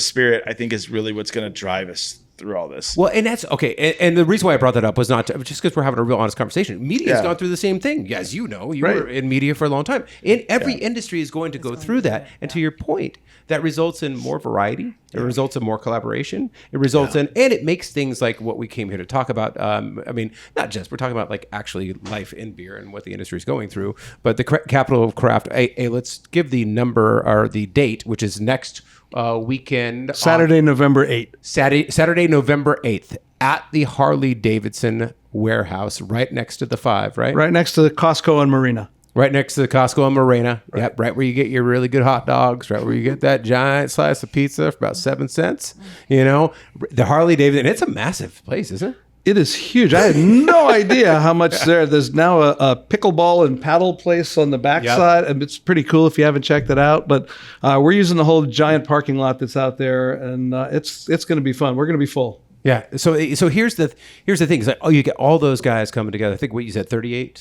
spirit, I think, is really what's going to drive us through all this. Well, and that's okay. And the reason why I brought that up was not just because we're having a real honest conversation. Media has gone through the same thing. As you know, you were in media for a long time. And every industry is going to go through that. And to your point, that results in more variety. It results in more collaboration. It results in, and it makes things like what we came here to talk about. I mean, not just, we're talking about like actually life in beer and what the industry is going through, but the capital of craft. Hey, let's give the number or the date, which is next weekend. Saturday, November 8th. Saturday, November 8th at the Harley-Davidson warehouse right next to the 5, right? Right next to the Costco and Marina. Right next to the Costco and Marina. Right. Yep, right where you get your really good hot dogs, right where you get that giant slice of pizza for about 7 cents. The Harley-Davidson, it's a massive place, isn't it? It is huge. I had no idea how much there. There's now a pickleball and paddle place on the backside, and it's pretty cool if you haven't checked it out. But we're using the whole giant parking lot that's out there, and it's going to be fun. We're going to be full. Yeah. So here's the thing. It's like, you get all those guys coming together. I think what you said, 38.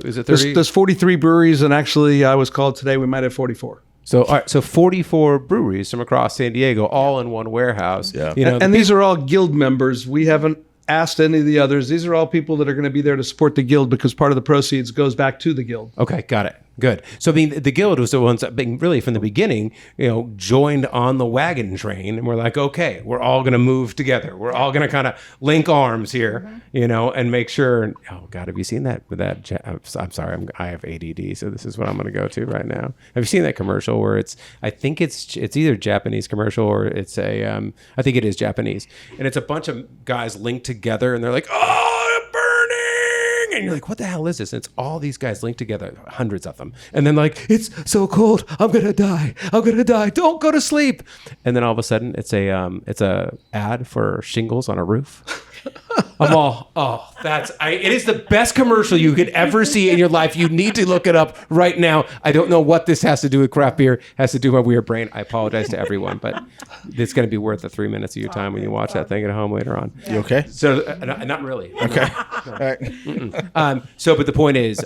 Is it 30? There's 43 breweries, and actually, I was called today. We might have 44. So all right. So 44 breweries from across San Diego, all in one warehouse. Yeah. And these are all guild members. We haven't asked any of the others. These are all people that are going to be there to support the guild because part of the proceeds goes back to the guild. Okay, got it. Good. So, I mean, the guild was the ones that, being really from the beginning, joined on the wagon train, and we're like, okay, we're all going to move together. We're all going to kind of link arms here, and make sure. Oh God, have you seen that? With that, I'm sorry, I have ADD, so this is what I'm going to go to right now. Have you seen that commercial where I think it's either Japanese commercial or it's I think it is Japanese, and it's a bunch of guys linked together, and they're like, oh, burning, and you're like, what the hell is this? And it's all these guys linked together, hundreds of them. And then like, it's so cold, I'm gonna die, don't go to sleep. And then all of a sudden it's a ad for shingles on a roof. I'm all, it is the best commercial you could ever see in your life. You need to look it up right now. I don't know what this has to do with craft beer, has to do with my weird brain. I apologize to everyone, but it's going to be worth the 3 minutes of your time when you watch that thing at home later on. You okay? So not really. Okay. No. All right. But the point is,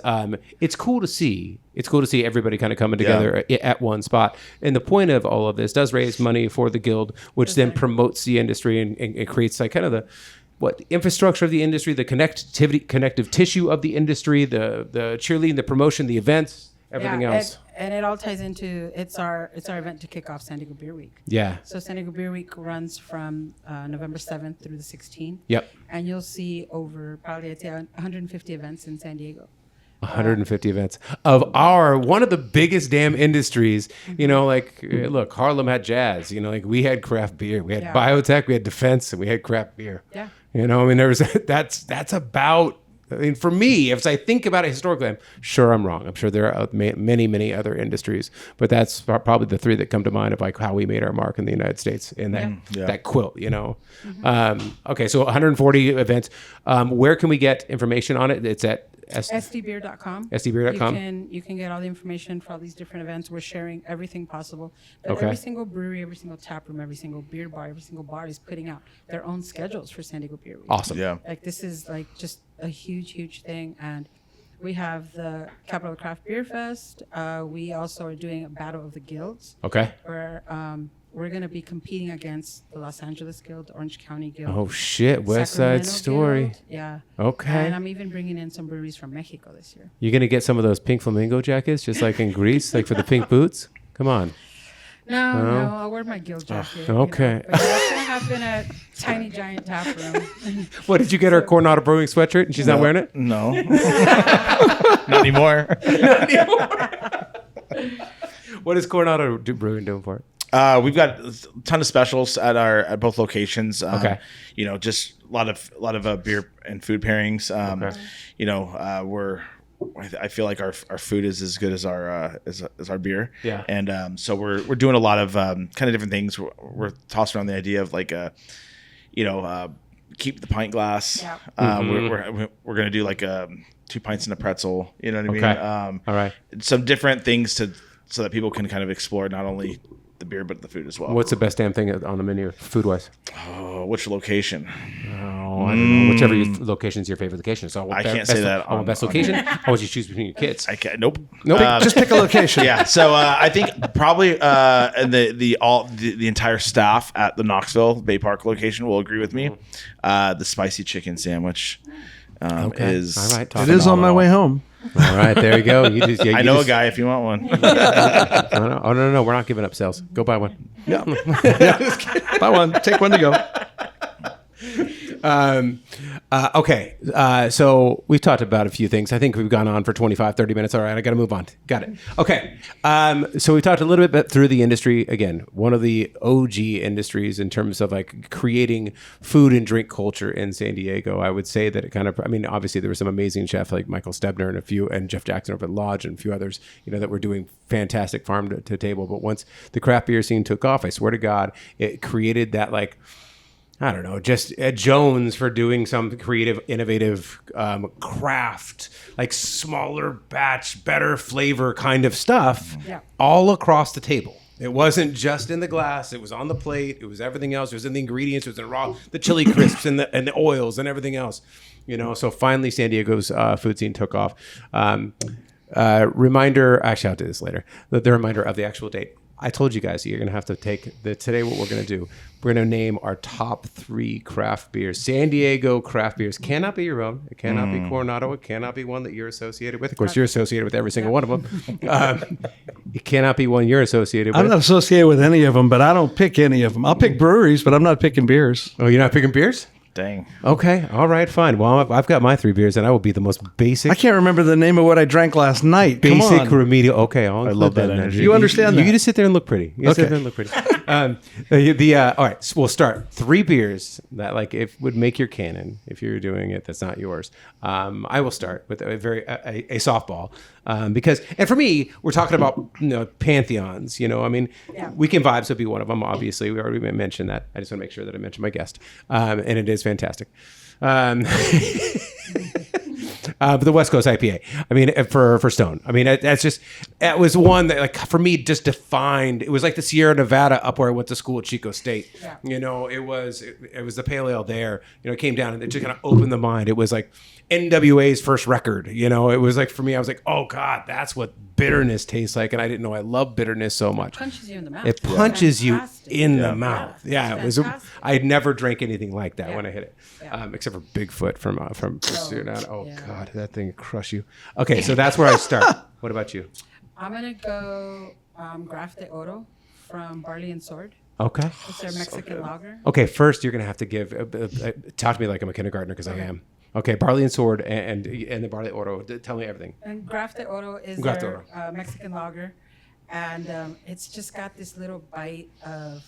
it's cool to see. It's cool to see everybody kind of coming together at one spot. And the point of all of this does raise money for the guild, which then promotes the industry and creates like kind of the infrastructure of the industry, the connective tissue of the industry, the cheerleading, the promotion, the events, everything else. And it all ties into it's our event to kick off San Diego Beer Week. Yeah. So San Diego Beer Week runs from November 7th through the 16th. Yep. And you'll see over probably I'd say 150 events in San Diego. 150 events of one of the biggest damn industries, look, Harlem had jazz, like we had craft beer, we had biotech, we had defense, and we had craft beer. Yeah. That's about, for me, if I think about it historically, I'm sure I'm wrong. I'm sure there are many, many other industries, but that's probably the three that come to mind of like how we made our mark in the United States in that quilt, Okay. So 140 events. Where can we get information on it? It's at SDbeer.com. SDbeer.com. You can get all the information for all these different events. We're sharing everything possible. But every single brewery, every single tap room, every single beer bar, every single bar is putting out their own schedules for San Diego Beer Week. Awesome. Yeah. Like this is like just a huge, huge thing. And we have the Capital Craft Beer Fest. We also are doing a Battle of the Guilds. Okay. Where we're going to be competing against the Los Angeles Guild, Orange County Guild. Oh, shit. West Side Sacramento Story. Guild. Yeah. Okay. And I'm even bringing in some breweries from Mexico this year. You're going to get some of those pink flamingo jackets, just like in Greece, like for the pink boots? Come on. No, I'll wear my guild jacket. Okay. But that's going to happen at Tiny Giant Tap Room. What, did you get her Coronado Brewing sweatshirt and she's not wearing it? No. Not anymore. What is Coronado Brewing doing for it? We've got a ton of specials at both locations. Okay. Just a lot of beer and food pairings. I feel like our food is as good as our beer. Yeah. And so we're doing a lot of kind of different things. We're tossing around the idea of like keep the pint glass. Yeah. We're gonna do like 2 pints and a pretzel. You know what I mean? Okay. All right. Some different things so that people can kind of explore not only the beer but the food as well. What's the best damn thing on the menu, food-wise? Oh, which location? Oh, I don't know. Whichever location is your favorite location. So I can't say that. I want best location. I want you to choose between your kids. I can't. Nope. Just pick a location. Yeah. So I think probably the entire staff at the Knoxville Bay Park location will agree with me. The spicy chicken sandwich is. All right. It is on my way home. All right, there you go. I know a guy if you want one. No, we're not giving up sales. Go buy one. Yeah. Buy one. Take one to go. Okay. So we've talked about a few things. I think we've gone on for 25, 30 minutes. All right. I got to move on. Got it. Okay. So we talked a little bit through the industry. Again, one of the OG industries in terms of like creating food and drink culture in San Diego. I would say that it kind of, obviously there were some amazing chefs like Michael Stebner and Jeff Jackson over at Lodge and a few others, that were doing fantastic farm to table. But once the craft beer scene took off, I swear to God, it created that like, I don't know, just Ed Jones for doing some creative, innovative craft, like smaller batch, better flavor kind of stuff all across the table. It wasn't just in the glass. It was on the plate. It was everything else. It was in the ingredients. It was in the chili crisps and the oils and everything else. So finally San Diego's food scene took off. Reminder, actually I'll do this later. The reminder of the actual date. I told you guys you're going to have to take today what we're going to do. We're going to name our top 3 craft beers. San Diego craft beers. Cannot be your own. It cannot be Coronado. It cannot be one that you're associated with. Of course, you're associated with every single one of them. It cannot be one you're associated with. I'm not associated with any of them, but I don't pick any of them. I'll pick breweries, but I'm not picking beers. Oh, you're not picking beers? Dang. Okay. All right. Fine. Well, I've got my 3 beers, and I will be the most basic. I can't remember the name of what I drank last night. Basic remedial. Okay. I love that energy. You understand that? You just sit there and look pretty. You sit there and look pretty. All right. So we'll start 3 beers that if would make your canon if you're doing it. That's not yours. I will start with a softball because for me we're talking about pantheons. Weekend Vibes would be one of them. Obviously, we already mentioned that. I just want to make sure that I mention my guest, and it is fantastic. But the West Coast IPA. For Stone. It was one that for me just defined. It was like the Sierra Nevada up where I went to school at Chico State. Yeah. It was the pale ale there. It came down and it just kind of opened the mind. It was like NWA's first record. It was for me. I was like, oh God, that's what bitterness tastes like, and I didn't know I love bitterness so much. It punches you in the mouth. It punches you in the mouth. Yeah, it was. I had never drank anything like that when I hit it, except for Bigfoot from Pursuit. Oh God, that thing crush you. Okay, so that's where I start. What about you? I'm gonna go Graf de Oro from Barley and Sword. Okay. It's their Mexican lager. Okay, first you're gonna have to give talk to me like I'm a kindergartner because I am. Okay, Barley and Sword and the Barley Oro. Tell me everything. And Graf de Oro is their Mexican lager, and it's just got this little bite of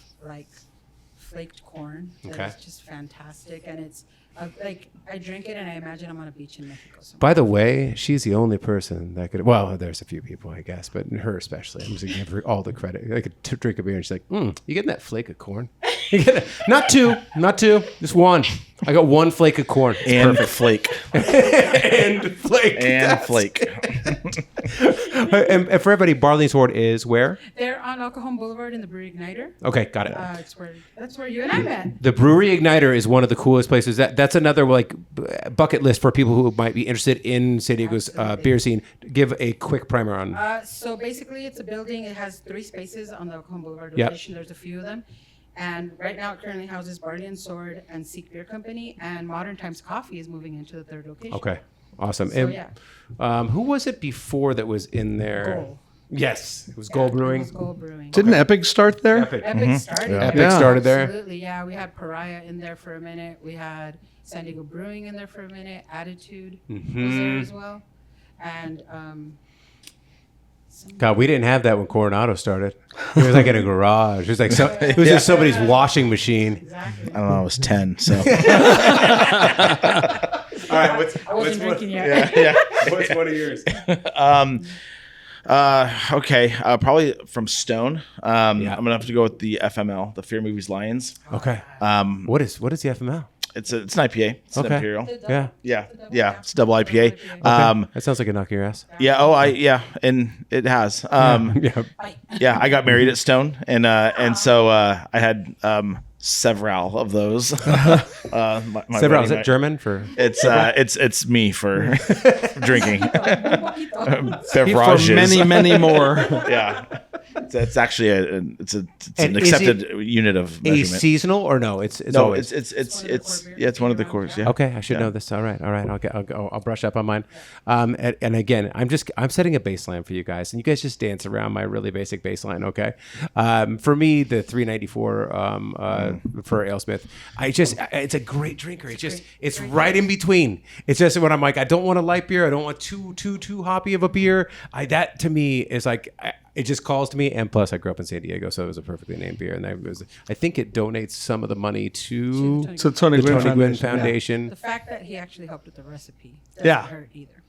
flaked corn. Okay. It's just fantastic, and it's I drink it and I imagine I'm on a beach in Mexico somewhere. By the way, she's the only person that could. Well, there's a few people, I guess, but her especially. I'm just gonna give her all the credit. I could drink a beer and she's like, "You getting that flake of corn?" You get not two, just one. I got one flake of corn. It's and perfect. flake. and flake. And flake. And for everybody, Barley and Sword is where? They're on El Cajon Boulevard in the Brewery Igniter. Okay, got it. That's where you and I met. The Brewery Igniter is one of the coolest places. That's another bucket list for people who might be interested in San Diego's beer scene. Give a quick primer on. So basically, it's a building. It has 3 spaces on the El Cajon Boulevard location. There's a few of them. And right now, it currently houses Barley and Sword and Seek Beer Company. And Modern Times Coffee is moving into the 3rd location. Okay, awesome. So, who was it before that was in there? Goal. Yes, it was Goal Brewing. It was Goal Brewing. Didn't Epic start there? Epic started. Epic started there. Absolutely, yeah. We had Pariah in there for a minute. We had San Diego Brewing in there for a minute. Attitude was there as well. And God, we didn't have that when Coronado started. It was like in a garage. It was like it was just somebody's washing machine. exactly. I don't know. I was 10, so. All right, I wasn't drinking yet. Yeah. what's one of yours? Okay. Probably from Stone. I'm gonna have to go with the FML, the Fear Movies Lions. Okay. What is the FML? It's an IPA. It's an Imperial. Yeah. Yeah. It's a double IPA. That sounds like a knock your ass. Yeah. Oh, and it has. Yeah. I got married at Stone, and so I had several of those. Several, is it German for? It's me for drinking. For Beverages. many more. Yeah. It's actually an accepted unit of measurement. A seasonal or no? It's always. It's one of the cores. Yeah. Okay, I should know this. All right. I'll brush up on mine. And again, I'm setting a baseline for you guys, and you guys just dance around my really basic baseline. Okay. For me, the 394 for AleSmith, it's a great drinker. It's right in between. It's just when I'm like, I don't want a light beer. I don't want too hoppy of a beer. That to me is like. It just calls to me, and plus I grew up in San Diego, so it was a perfectly named beer, and I think it donates some of the money to So Tony Gwynn Foundation. The fact that he actually helped with the recipe doesn't hurt either.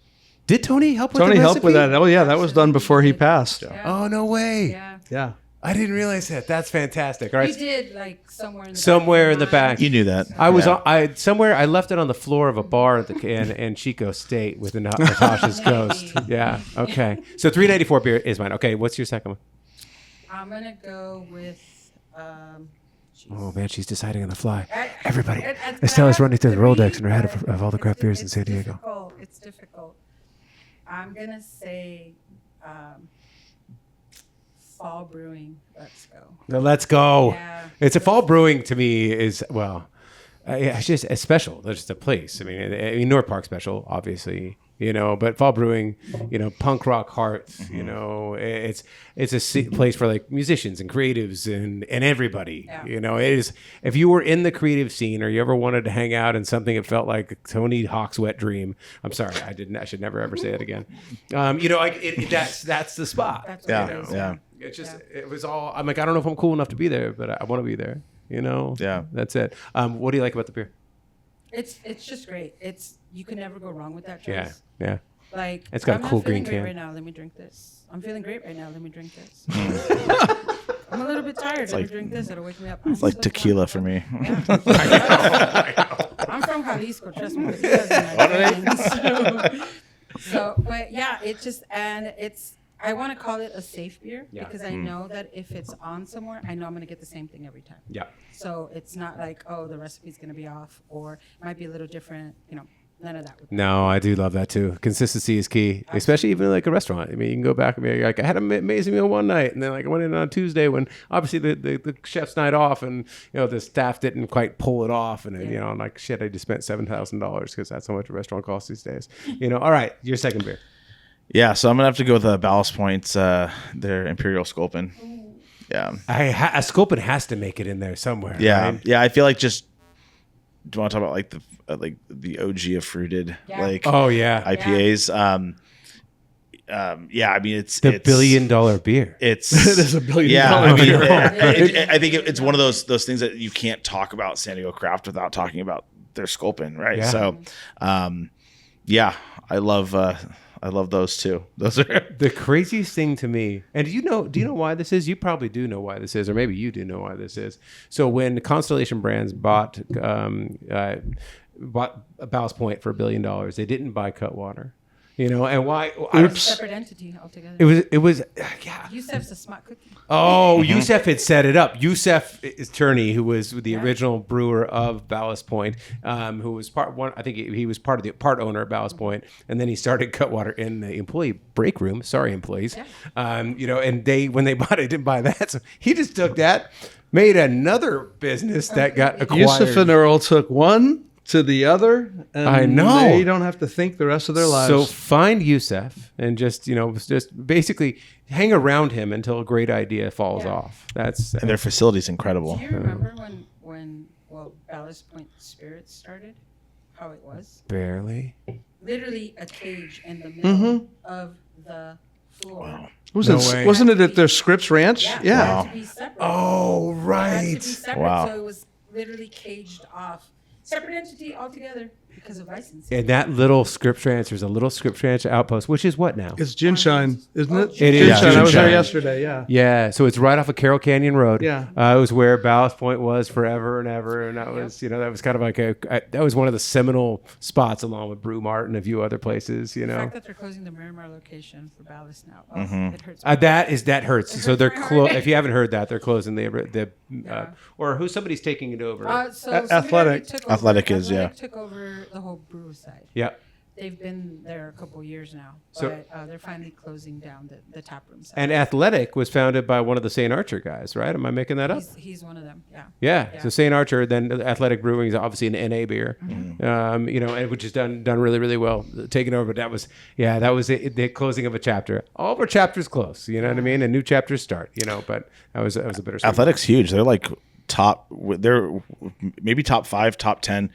Did Tony help with the Tony recipe? helped with that. Oh yeah, that was done before he passed. Yeah. Oh no way! Yeah. I didn't realize that. That's fantastic. All right, You did somewhere in the back. You knew that. I was somewhere. I left it on the floor of a bar at in Chico State with Natasha's Ghost. Yeah. Okay. So 394 beer is mine. Okay. What's your second one? I'm gonna go with. Oh man, she's deciding on the fly. Everybody, Estela's running through the Rolodex in her head of all the craft beers in San Diego. It's difficult. I'm gonna say fall brewing. Let's go. Now, let's go. Yeah. It's a fall brewing to me is it's just it's special. There's just a place. I mean, North Park special, obviously, but fall brewing, punk rock hearts, it's a place for like musicians and creatives and everybody. Yeah. It is. If you were in the creative scene or you ever wanted to hang out in something that felt like Tony Hawk's wet dream. I'm sorry, I should never ever say it again. That's the spot. That's what it is. Yeah. It's just it was all. I'm like, I don't know if I'm cool enough to be there, but I want to be there. Yeah. That's it. What do you like about the beer? It's just great. You can never go wrong with that choice. Yeah. Like It's got a cool green I'm not feeling can. great right now. Let me drink this. I'm feeling great right now. Let me drink this. I'm a little bit tired. Let me drink this. It'll wake me up. It's like tequila for me. I'm from Jalisco. Trust me. But yeah, I want to call it a safe beer because I know that if it's on somewhere, I know I'm going to get the same thing every time. Yeah. So it's not like, oh, the recipe's going to be off or it might be a little different. None of that. No, I do love that too. Consistency is key, especially even like a restaurant. I mean, you can go back and be like, I had an amazing meal one night, and then like I went in on Tuesday when obviously the chef's night off, and the staff didn't quite pull it off, and then, I'm like, shit, I just spent $7,000 because that's how much a restaurant costs these days. All right, your second beer. Yeah, so I'm gonna have to go with Ballast Point's their Imperial Sculpin. Yeah, a Sculpin has to make it in there somewhere. Yeah, right? yeah. I feel like just. Do you want to talk about like the OG of fruited Oh yeah, IPAs? Yeah, I mean it's $1 billion beer. It's It is $1 billion I mean, beer. I think it's one of those things that you can't talk about San Diego craft without talking about their Sculpin, right? Yeah. So, I love those too. Those are The craziest thing to me, and do you know why this is? You probably do know why this is, or maybe you do know why this is. So when Constellation Brands bought Ballast Point for $1 billion, they didn't buy Cutwater. And why? It's a separate entity altogether. It was yeah. Yusef's a smart cookie. Oh, Yusef had set it up. Yusef is Turney, who was the original brewer of Ballast Point, who was I think he was part owner of Ballast Point, and then he started Cutwater in the employee break room. Sorry, employees. Yeah. And when they bought it, didn't buy that, so he just took that, made another business that got acquired. Yusef and Earl took one to the other, and I know. they don't have to think the rest of their lives. So find Yusef and just basically hang around him until a great idea falls off. and their facility's incredible. Do you remember when Ballast Point Spirits started? How it was? Barely. Literally a cage in the middle of the floor. Wow. Wasn't it at their Scripps Ranch? Yeah. Yeah. It had to be separate. Oh, It had to right. be separate, Wow. so it was literally caged off. Separate entity altogether because of licensing. And that little Scripps Ranch, there's a little Scripps Ranch outpost, which is what now? It's Gin Shine, isn't it? It is. Gin Shine. Gin I was there Shine. yesterday. Yeah. Yeah, so it's right off of Carroll Canyon Road. Yeah. It was where Ballast Point was forever and ever, and that was, that was kind of like that was one of the seminal spots, along with Brew Mart and a few other places. The fact that they're closing the Miramar location for Ballast now, it hurts. That hurts. So they're hurts very hard. if you haven't heard that, they're closing or somebody's taking it over. Athletic. Athletic is, yeah. took over the whole brew side. Yeah. They've been there a couple of years now, So- but they're finally closing down the tap room side. And Athletic was founded by one of the St. Archer guys, right? Am I making that up? He's one of them. Yeah. Yeah. So St. Archer, then Athletic Brewing is obviously an NA beer, and which is done really, really well, taken over. But that was the closing of a chapter. All of our chapters close, you know what I mean? And new chapters start, but that was a bittersweet. Athletics huge. They're like they're maybe top 5, top 10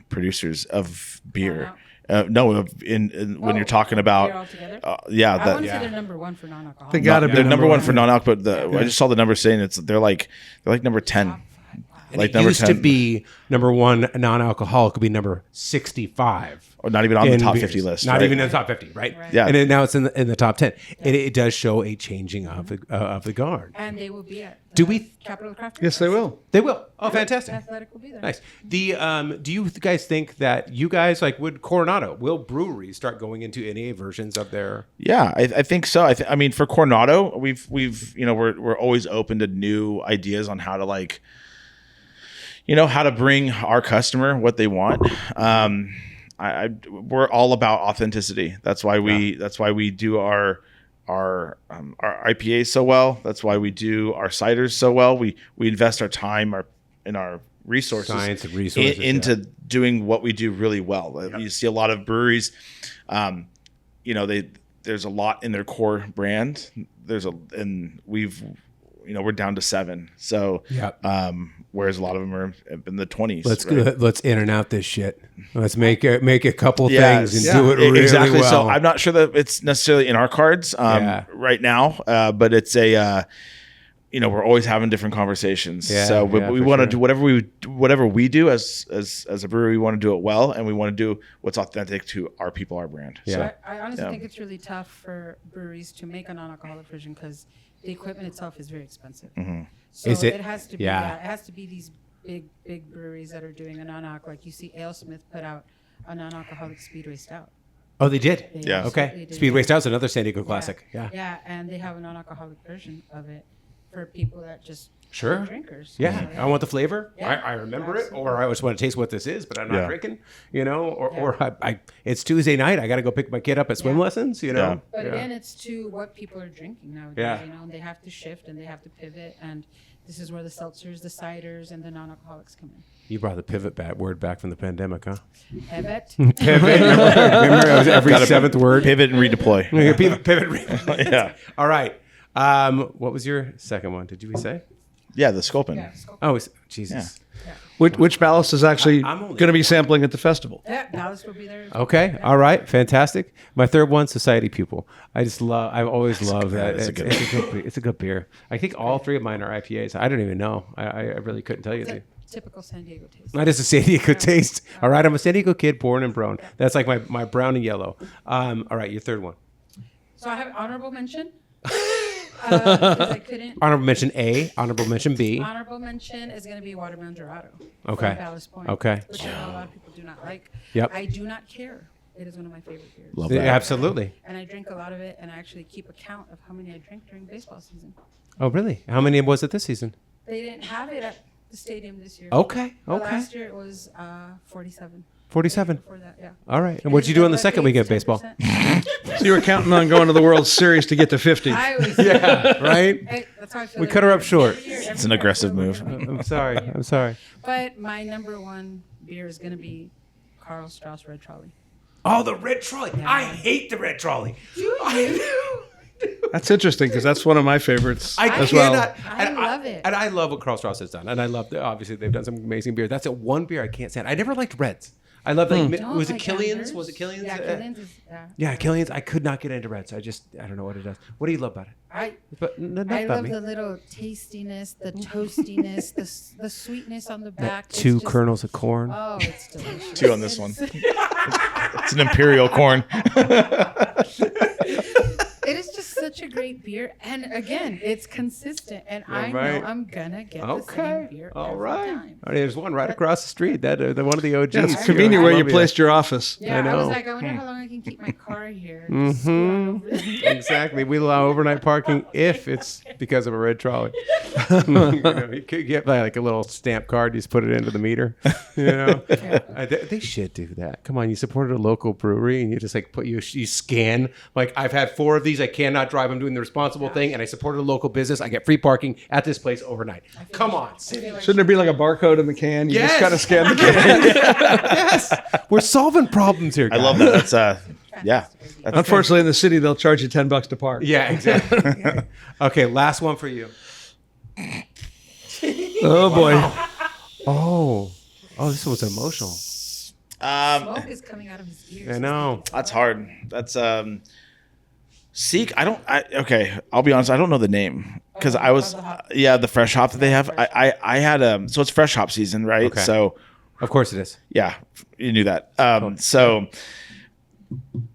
producers of beer. When you're talking about altogether? I I want to say they're number one for non-alcoholic. They got to be they're number one for non-alc, but I just saw the numbers saying they're like number 10. And like it number used 10. to be number 1 non-alcoholic could be number 65. Or not even on the in top beers. 50 list. Not right? even in the top 50, right? Yeah. And now it's in the top 10. And it does show a changing of the guard. And they will be at Do we- Capital Craft. Yes, they will. They will. Oh, fantastic. Athletic will be there. Nice. Do you guys think that you guys would Coronado, will breweries start going into NA versions of their? Yeah, I think so. I mean, for Coronado, we've we're always open to new ideas on how to how to bring our customer what they want. We're all about authenticity. That's why we do our IPAs so well. That's why we do our ciders so well. We invest our time and our resources, Science and resources into doing what we do really well. You see a lot of breweries, there's a lot in their core brand. We're down to 7. So, whereas a lot of them are in the 20s. Let's in and out this shit. Let's make a couple things and do it really exactly. well. So I'm not sure that it's necessarily in our cards right now, but it's we're always having different conversations. Yeah, so we want to sure. do whatever we do as a brewery. We want to do it well, and we want to do what's authentic to our people, our brand. Yeah. So, I honestly think it's really tough for breweries to make a non-alcoholic version because the equipment itself is very expensive. Mm-hmm. So Is it? it has to be. Yeah. It has to be these big breweries that are doing a non-alc. Like you see, AleSmith put out a non-alcoholic Speedway Stout. Oh, they did. They Yeah. Okay. absolutely did. Speedway Stout's another San Diego classic. Yeah. Yeah, and they have a non-alcoholic version of it for people that just Sure. are drinkers. Yeah, So, I want the flavor. Yeah, I remember it, absolutely. or I just want to taste what this is, but I'm not Yeah. drinking. Or I it's Tuesday night. I got to go pick my kid up at swim Yeah. lessons. Yeah. But again, it's to what people are drinking nowadays. Yeah. And they have to shift and they have to pivot. And this is where the seltzers, the ciders, and the non-alcoholics come in. You brought the pivot word back from the pandemic, huh? Pivot. Pivot. Remember it was every Gotta 7th word. pivot and redeploy. Pivot. Yeah. All right. What was your second one? Did you say? Yeah, the Sculpin. Yeah, scope. Oh, Jesus. Which ballast is actually I'm only- going to be sampling at the festival? Yeah, Dallas will be there. as well. Okay. All right. Fantastic. My third one, Society Pupil. I've always loved that. That's a good one. It's a good beer. I think all 3 of mine are IPAs. I don't even know. I really couldn't tell you. It's a typical San Diego taste. That is a San Diego taste. All right. I'm a San Diego kid, born and grown. That's like my brown and yellow. All right. Your third one. So I have honorable mention. 'Cause I couldn't. Honorable mention A. Honorable mention B. Honorable mention is going to be Watermelon Dorado. Okay. From Ballast Point. Okay. Which I know a lot of people do not like. Yep. I do not care. It is one of my favorite beers. Love Yeah, that. absolutely. And I drink a lot of it, and I actually keep a count of how many I drink during baseball season. Oh, really? How many was it this season? They didn't have it at the stadium this year. Okay. But Okay. last year it was 47. 47. Before that, yeah. All right. And what'd you do on the second weekend of baseball? 10%. So you were counting on going to the World Series to get to 50. I was. Right? That's how I feel. We cut her up short. It's an aggressive move. I'm sorry. I'm sorry. But my number one beer is going to be Karl Strauss Red Trolley. Oh, the red trolley. I hate the red trolley. That's interesting because that's one of my favorites I as well. cannot. I love it. And I love what Karl Strauss has done. And I love, obviously, they've done some amazing beer. That's one beer I can't stand. I never liked reds. I love that. Don't Was it like Killian's? Anders. Was it Killian's? Yeah, Killian's is. Yeah, Killian's. I could not get into reds. I don't know what it does. What do you love about it? But not I about love me. the little tastiness, the toastiness, the sweetness on the back. It's 2 just- kernels of corn. Oh, it's delicious. 2 on this one. It's an imperial corn. It is just such a great beer, and again, it's consistent, and I right. know I'm gonna get the Okay. same beer All every right. time. Oh, there's one right across the street. That the one of the OGs. Yeah, it's I convenient know. where you Columbia. placed your office. Yeah, I, know. was like, I wonder how long I can keep my car here. Just scoot on over there. Exactly. We allow overnight parking if it's because of a red trolley. You could get like a little stamp card. You just put it into the meter. They should do that. Come on, you supported a local brewery, and you just like you scan. Like I've had 4 of these. I cannot drive. I'm doing the responsible thing, and I supported a local business. I get free parking at this place overnight. Come on, city. Shouldn't there be like a barcode in the can? You Yes. just got to scan the can. Yes, we're solving problems here. I Guys. love that. That's That's Unfortunately, in the city, they'll charge you $10 to park. Yeah, exactly. Okay, last one for you. Oh boy. Oh, this was emotional. Smoke is coming out of his ears. I know. That's hard. That's Seek. I'll be honest. I don't know the name. because I was the fresh hop that they have. I had so it's fresh hop season, right? Okay. So Of course it is. yeah, you knew that. So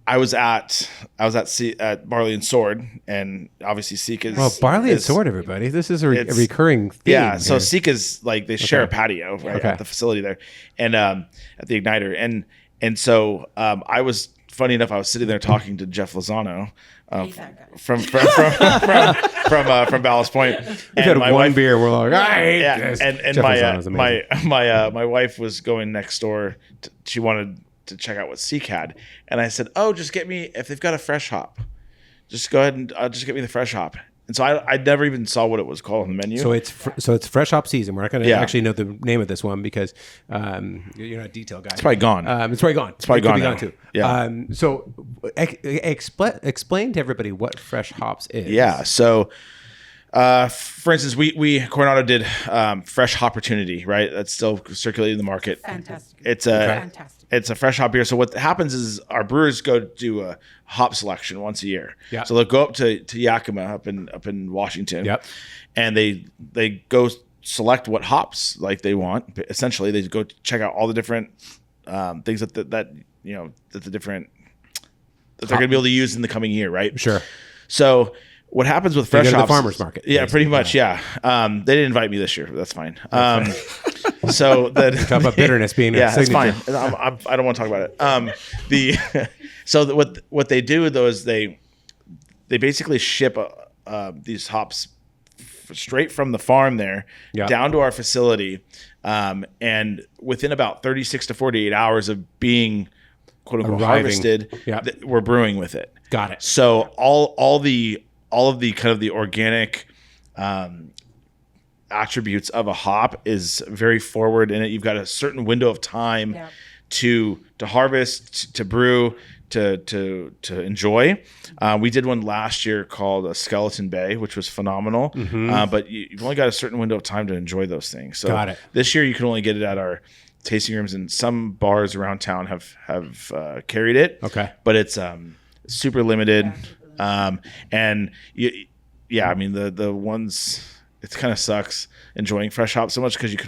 I was at Barley and Sword, and obviously Seek is Barley and Sword, everybody. This is a recurring theme. Yeah, so here. Seek is like they share a patio at the facility there, and at the Igniter, and so I was funny enough. I was sitting there talking to Jeff Lozano from Ballast Point. We had one beer. We're like, I hate this. And my wife was going next door. She wanted to check out what Seek had, and I said, "Oh, just get me if they've got a fresh hop. Just go ahead and just get me the fresh hop." And so I never even saw what it was called on the menu. So it's fresh hop season. We're not going to actually know the name of this one because you're not a detail guy. It's probably gone. It's probably gone. It's probably gone now. now. Too. Yeah. So explain to everybody what fresh hops is. Yeah. So, for instance, we Coronado did fresh Hopportunity, right? That's still circulating in the market. Fantastic. It's a fresh hop beer. So what happens is our brewers go do a hop selection once a year. Yeah. So they'll go up to Yakima up in Washington. Yep. And they go select what hops like they want. Essentially, they go check out all the different things that they're going to be able to use in the coming year, right? Sure. So what happens with fresh hops? hops? The farmers market. Yeah, pretty much. Yeah. They didn't invite me this year. But that's fine. So that talk about bitterness being yeah, a that's fine. I don't want to talk about it. So what they do though is they basically ship these hops straight from the farm there down to our facility, and within about 36 to 48 hours of being quote unquote harvested, we're brewing with it. Got it. So all of the kind of the organic attributes of a hop is very forward in it. You've got a certain window of time to harvest, to brew, to enjoy. We did one last year called a Skeleton Bay, which was phenomenal. Mm-hmm. But you've only got a certain window of time to enjoy those things. So got it. This year you can only get it at our tasting rooms, and some bars around town have carried it. Okay. But it's super limited. And I mean the ones. It kind of sucks enjoying fresh hops so much because you've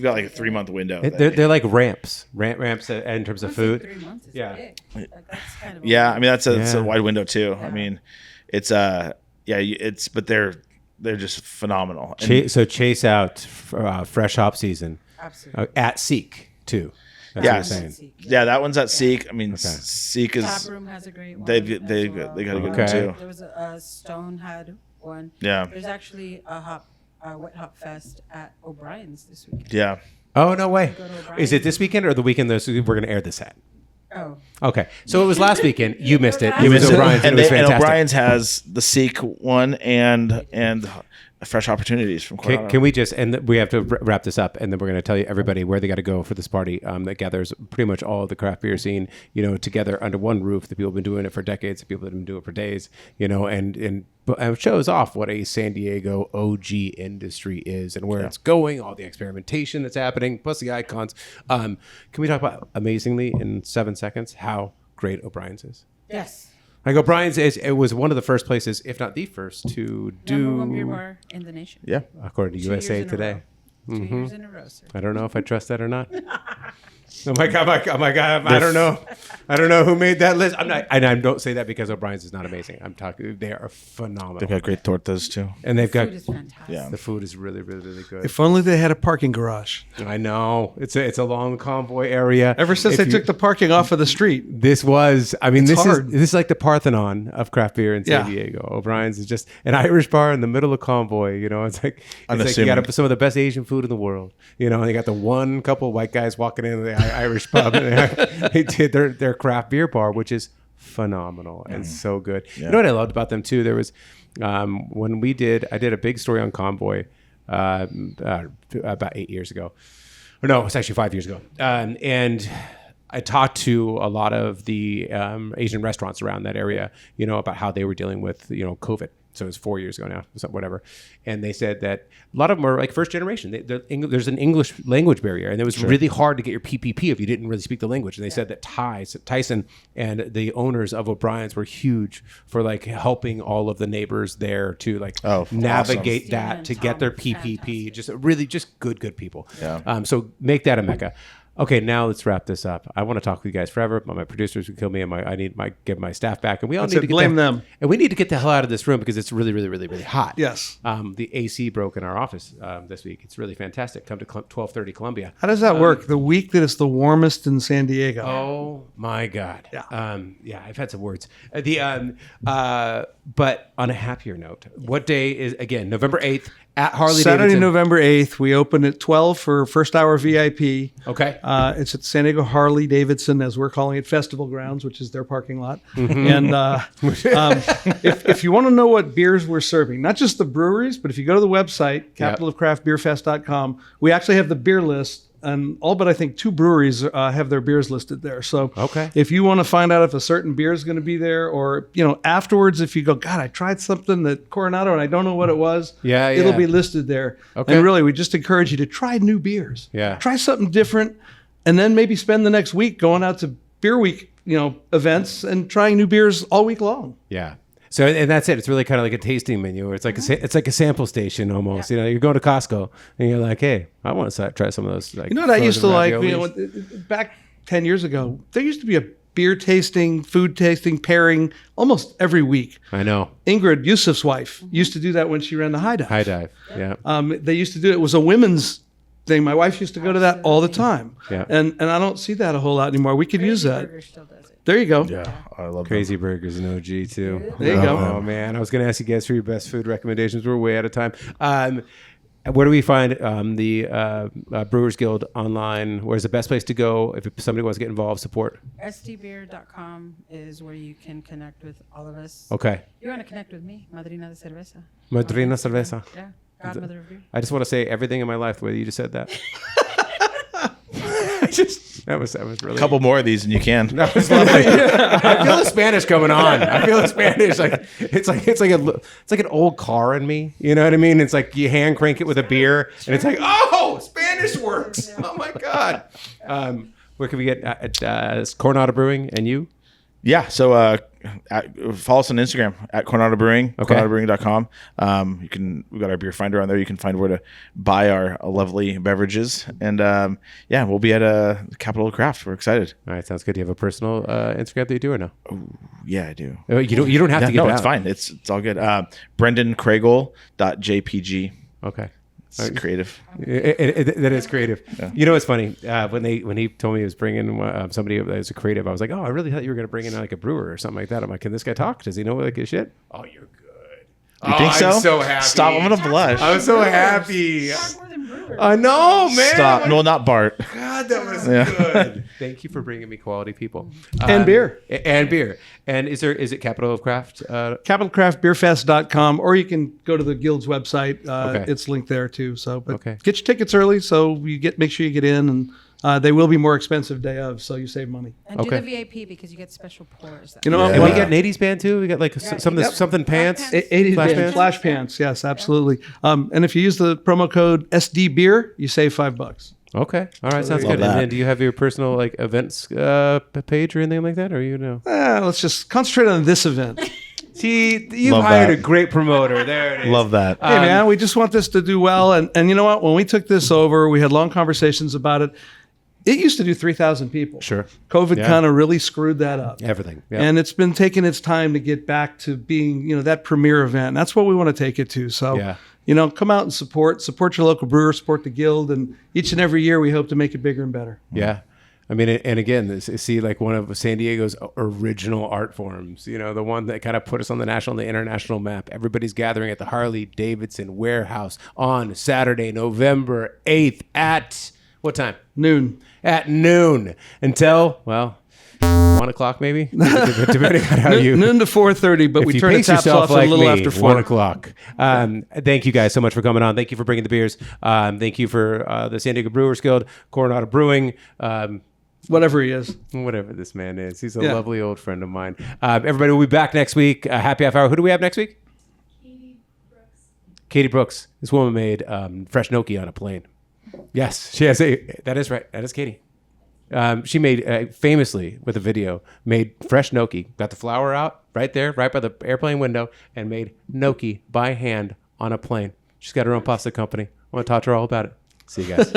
got like a 3-month window. They're like ramps in terms of food. 3 months is Yeah. big. That's kind of I mean that's a wide window too. Yeah. I mean, it's but they're just phenomenal. So chase out fresh hop season. Absolutely. At Seek too. That's Yeah. what you're saying. Yeah, that one's at Seek. I mean, Seek is Tap Room has a great one. they got a well. good one Okay. too. There was a Stone had one. Yeah. There's actually a wet hop fest at O'Brien's this weekend. Yeah. Oh no way! Go to O'Brien's. Is it this weekend or the weekend we're going to air this at? Oh. Okay, so it was last weekend. You missed it. It You was missed it. O'Brien's. And it was fantastic. O'Brien's has the Seek one and fresh opportunities from Coronado. Can we just, and we have to wrap this up, and then we're going to tell you everybody where they got to go for this party that gathers pretty much all of the craft beer scene, together under one roof. The people have been doing it for decades, the people that have been doing it for days, and it shows off what a San Diego OG industry is and where it's going, all the experimentation that's happening, plus the icons. Can we talk about amazingly in 7 seconds how great O'Brien's is? Yes. Like O'Brien's it was one of the first places, if not the first, to do Number one beer bar in the nation. Yeah. according to 2 years USA in a Today. row. 2 years in a row, sir. I don't know if I trust that or not. Oh my god! I don't know. I don't know who made that list. I'm not, and I don't say that because O'Brien's is not amazing. I'm talking. They are phenomenal, They've got great tortas too. and they've got Food is fantastic. the food is really, really, really good. If only they had a parking garage. I know it's a long convoy area. Ever since they took the parking off of the street. This was, this hard. is like the Parthenon of craft beer in San Diego. O'Brien's is just an Irish bar in the middle of convoy. It's like you got some of the best Asian food in the world. And you got the one couple white guys walking into the Irish pub. They did their craft beer bar, which is phenomenal and so good. Yeah. You know what I loved about them too? There was when I did a big story on Convoy about 8 years ago. Or no, it's actually 5 years ago. And I talked to a lot of the Asian restaurants around that area, about how they were dealing with, COVID. So it was 4 years ago now, whatever. And they said that a lot of them are like first generation. There's an English language barrier, and it was really hard to get your PPP if you didn't really speak the language. And they said that Tyson and the owners of O'Brien's were huge for like helping all of the neighbors there to like navigate awesome. that to get their PPP. Fantastic. Just really just good people. Yeah. So make that a mecca. Okay, now let's wrap this up. I want to talk with you guys forever, but my producers would kill me, and I need get my staff back, and we all need to blame them. And we need to get the hell out of this room because it's really, really, really, really hot. Yes. The AC broke in our office this week. It's really fantastic. Come to 1230 Columbia. How does that work? The week that it's the warmest in San Diego. Oh my God. Yeah. I've had some words. But on a happier note, what day is again November 8th at Harley-Davidson? Saturday, November 8th. We open at 12 for first hour VIP. Okay. It's at San Diego Harley-Davidson, as we're calling it, Festival Grounds, which is their parking lot. And if you want to know what beers we're serving, not just the breweries, but if you go to the website, capitalofcraftbeerfest.com, we actually have the beer list. And all but I think 2 breweries have their beers listed there. So if you want to find out if a certain beer is going to be there, or afterwards, if you go, God, I tried something at Coronado and I don't know what it was, it'll be listed there. Okay. And really, we just encourage you to try new beers. Yeah. Try something different, and then maybe spend the next week going out to beer week, events and trying new beers all week long. Yeah. So, and that's it. It's really kind of like a tasting menu, where it's like it's like a sample station almost. You're going to Costco and you're like, hey, I want to try some of those. Like, what I used to like? raviolis. Back 10 years ago, there used to be a beer tasting, food tasting pairing almost every week. I know. Ingrid, Yusuf's wife, used to do that when she ran the High Dive. High Dive, yeah. They used to do it. It was a women's thing. My wife used to go to that all the time. Yeah. And I don't see that a whole lot anymore. We could use that. Burger still does it. There you go. Yeah, I love Crazy Burgers and OG too. There you go. Oh man, I was going to ask you guys for your best food recommendations. We're way out of time. Where do we find the Brewers Guild online? Where's the best place to go if somebody wants to get involved, support? stbeer.com is where you can connect with all of us. Okay. You want to connect with me, Madrina de Cerveza. Madrina Cerveza. Yeah, godmother of beer. I just want to say everything in my life the way you just said that. That was really. A couple more of these and you can. That was lovely. I feel the Spanish coming on. I feel the Spanish it's like an old car in me. You know what I mean? It's like you hand crank it with a beer, and it's like, oh, Spanish works. Oh my God. Where can we get at Coronado Brewing and you? Yeah, so follow us on Instagram at Coronado Brewing, coronadobrewing.com. We've got our beer finder on there. You can find where to buy our lovely beverages. And we'll be at Capital Craft. We're excited. All right, sounds good. Do you have a personal Instagram that you do or no? Oh, yeah, I do. You don't have to give it out. It's fine. It's all good. Brandon Kroegel.jpg. Okay. It's creative. That is creative. Yeah. You know, it's funny. When he told me he was bringing somebody that was a creative, I was like, oh, I really thought you were going to bring in like a brewer or something like that. I'm like, can this guy talk? Does he know like his shit? Oh, you're good. You think so? I'm so happy. Stop. I'm going to blush. I'm so happy. Talk more than brewers. I know, man. Stop. No, not Bart. God, that was good. Thank you for bringing me quality people. And beer. And beer. And is it Capital of Craft? CapitalCraftBeerFest.com, or you can go to the Guild's website. Okay. It's linked there too. So, but Okay. get your tickets early so make sure you get in, and they will be more expensive day of, so you save money. And do Okay. the VIP because you get special pours. You know, And what? we got an 80s band too. We got like something pants. 80 Flash flash pants? flash pants, yes, absolutely. And if you use the promo code SD Beer, you save $5. Okay. All right. Sounds Love good. that. And then do you have your personal like events page or anything like that, or you know? Let's just concentrate on this event. See, you've Love hired that. a great promoter. There it is. Love that. Hey, man, we just want this to do well. And you know what? When we took this over, we had long conversations about it. It used to do 3,000 people. Sure. COVID Yeah. kind of really screwed that up. Everything. Yeah. And it's been taking its time to get back to being, that premier event. And that's what we want to take it to. So, Yeah. come out and support your local brewer, support the Guild. And each and every year we hope to make it bigger and better. Yeah. I mean, and again, see, like one of San Diego's original art forms, the one that kind of put us on the national and the international map. Everybody's gathering at the Harley-Davidson warehouse on Saturday, November 8th at what time? Noon. At noon until, 1 o'clock maybe, depending on how you... Noon to 4:30, but we you turn the pace taps yourself off like a little me, after 4. 1 o'clock. Thank you guys so much for coming on. Thank you for bringing the beers. Thank you for the San Diego Brewers Guild, Coronado Brewing, Whatever he is. whatever this man is. He's a Yeah. lovely old friend of mine. Everybody will be back next week. Happy half hour. Who do we have next week? Katie Brooks. This woman made fresh gnocchi on a plane. Yes, she has that is right. That is Katie. She made famously with a video, made fresh gnocchi, got the flour out right there, right by the airplane window, and made gnocchi by hand on a plane. She's got her own pasta company. I want to talk to her all about it. See you guys.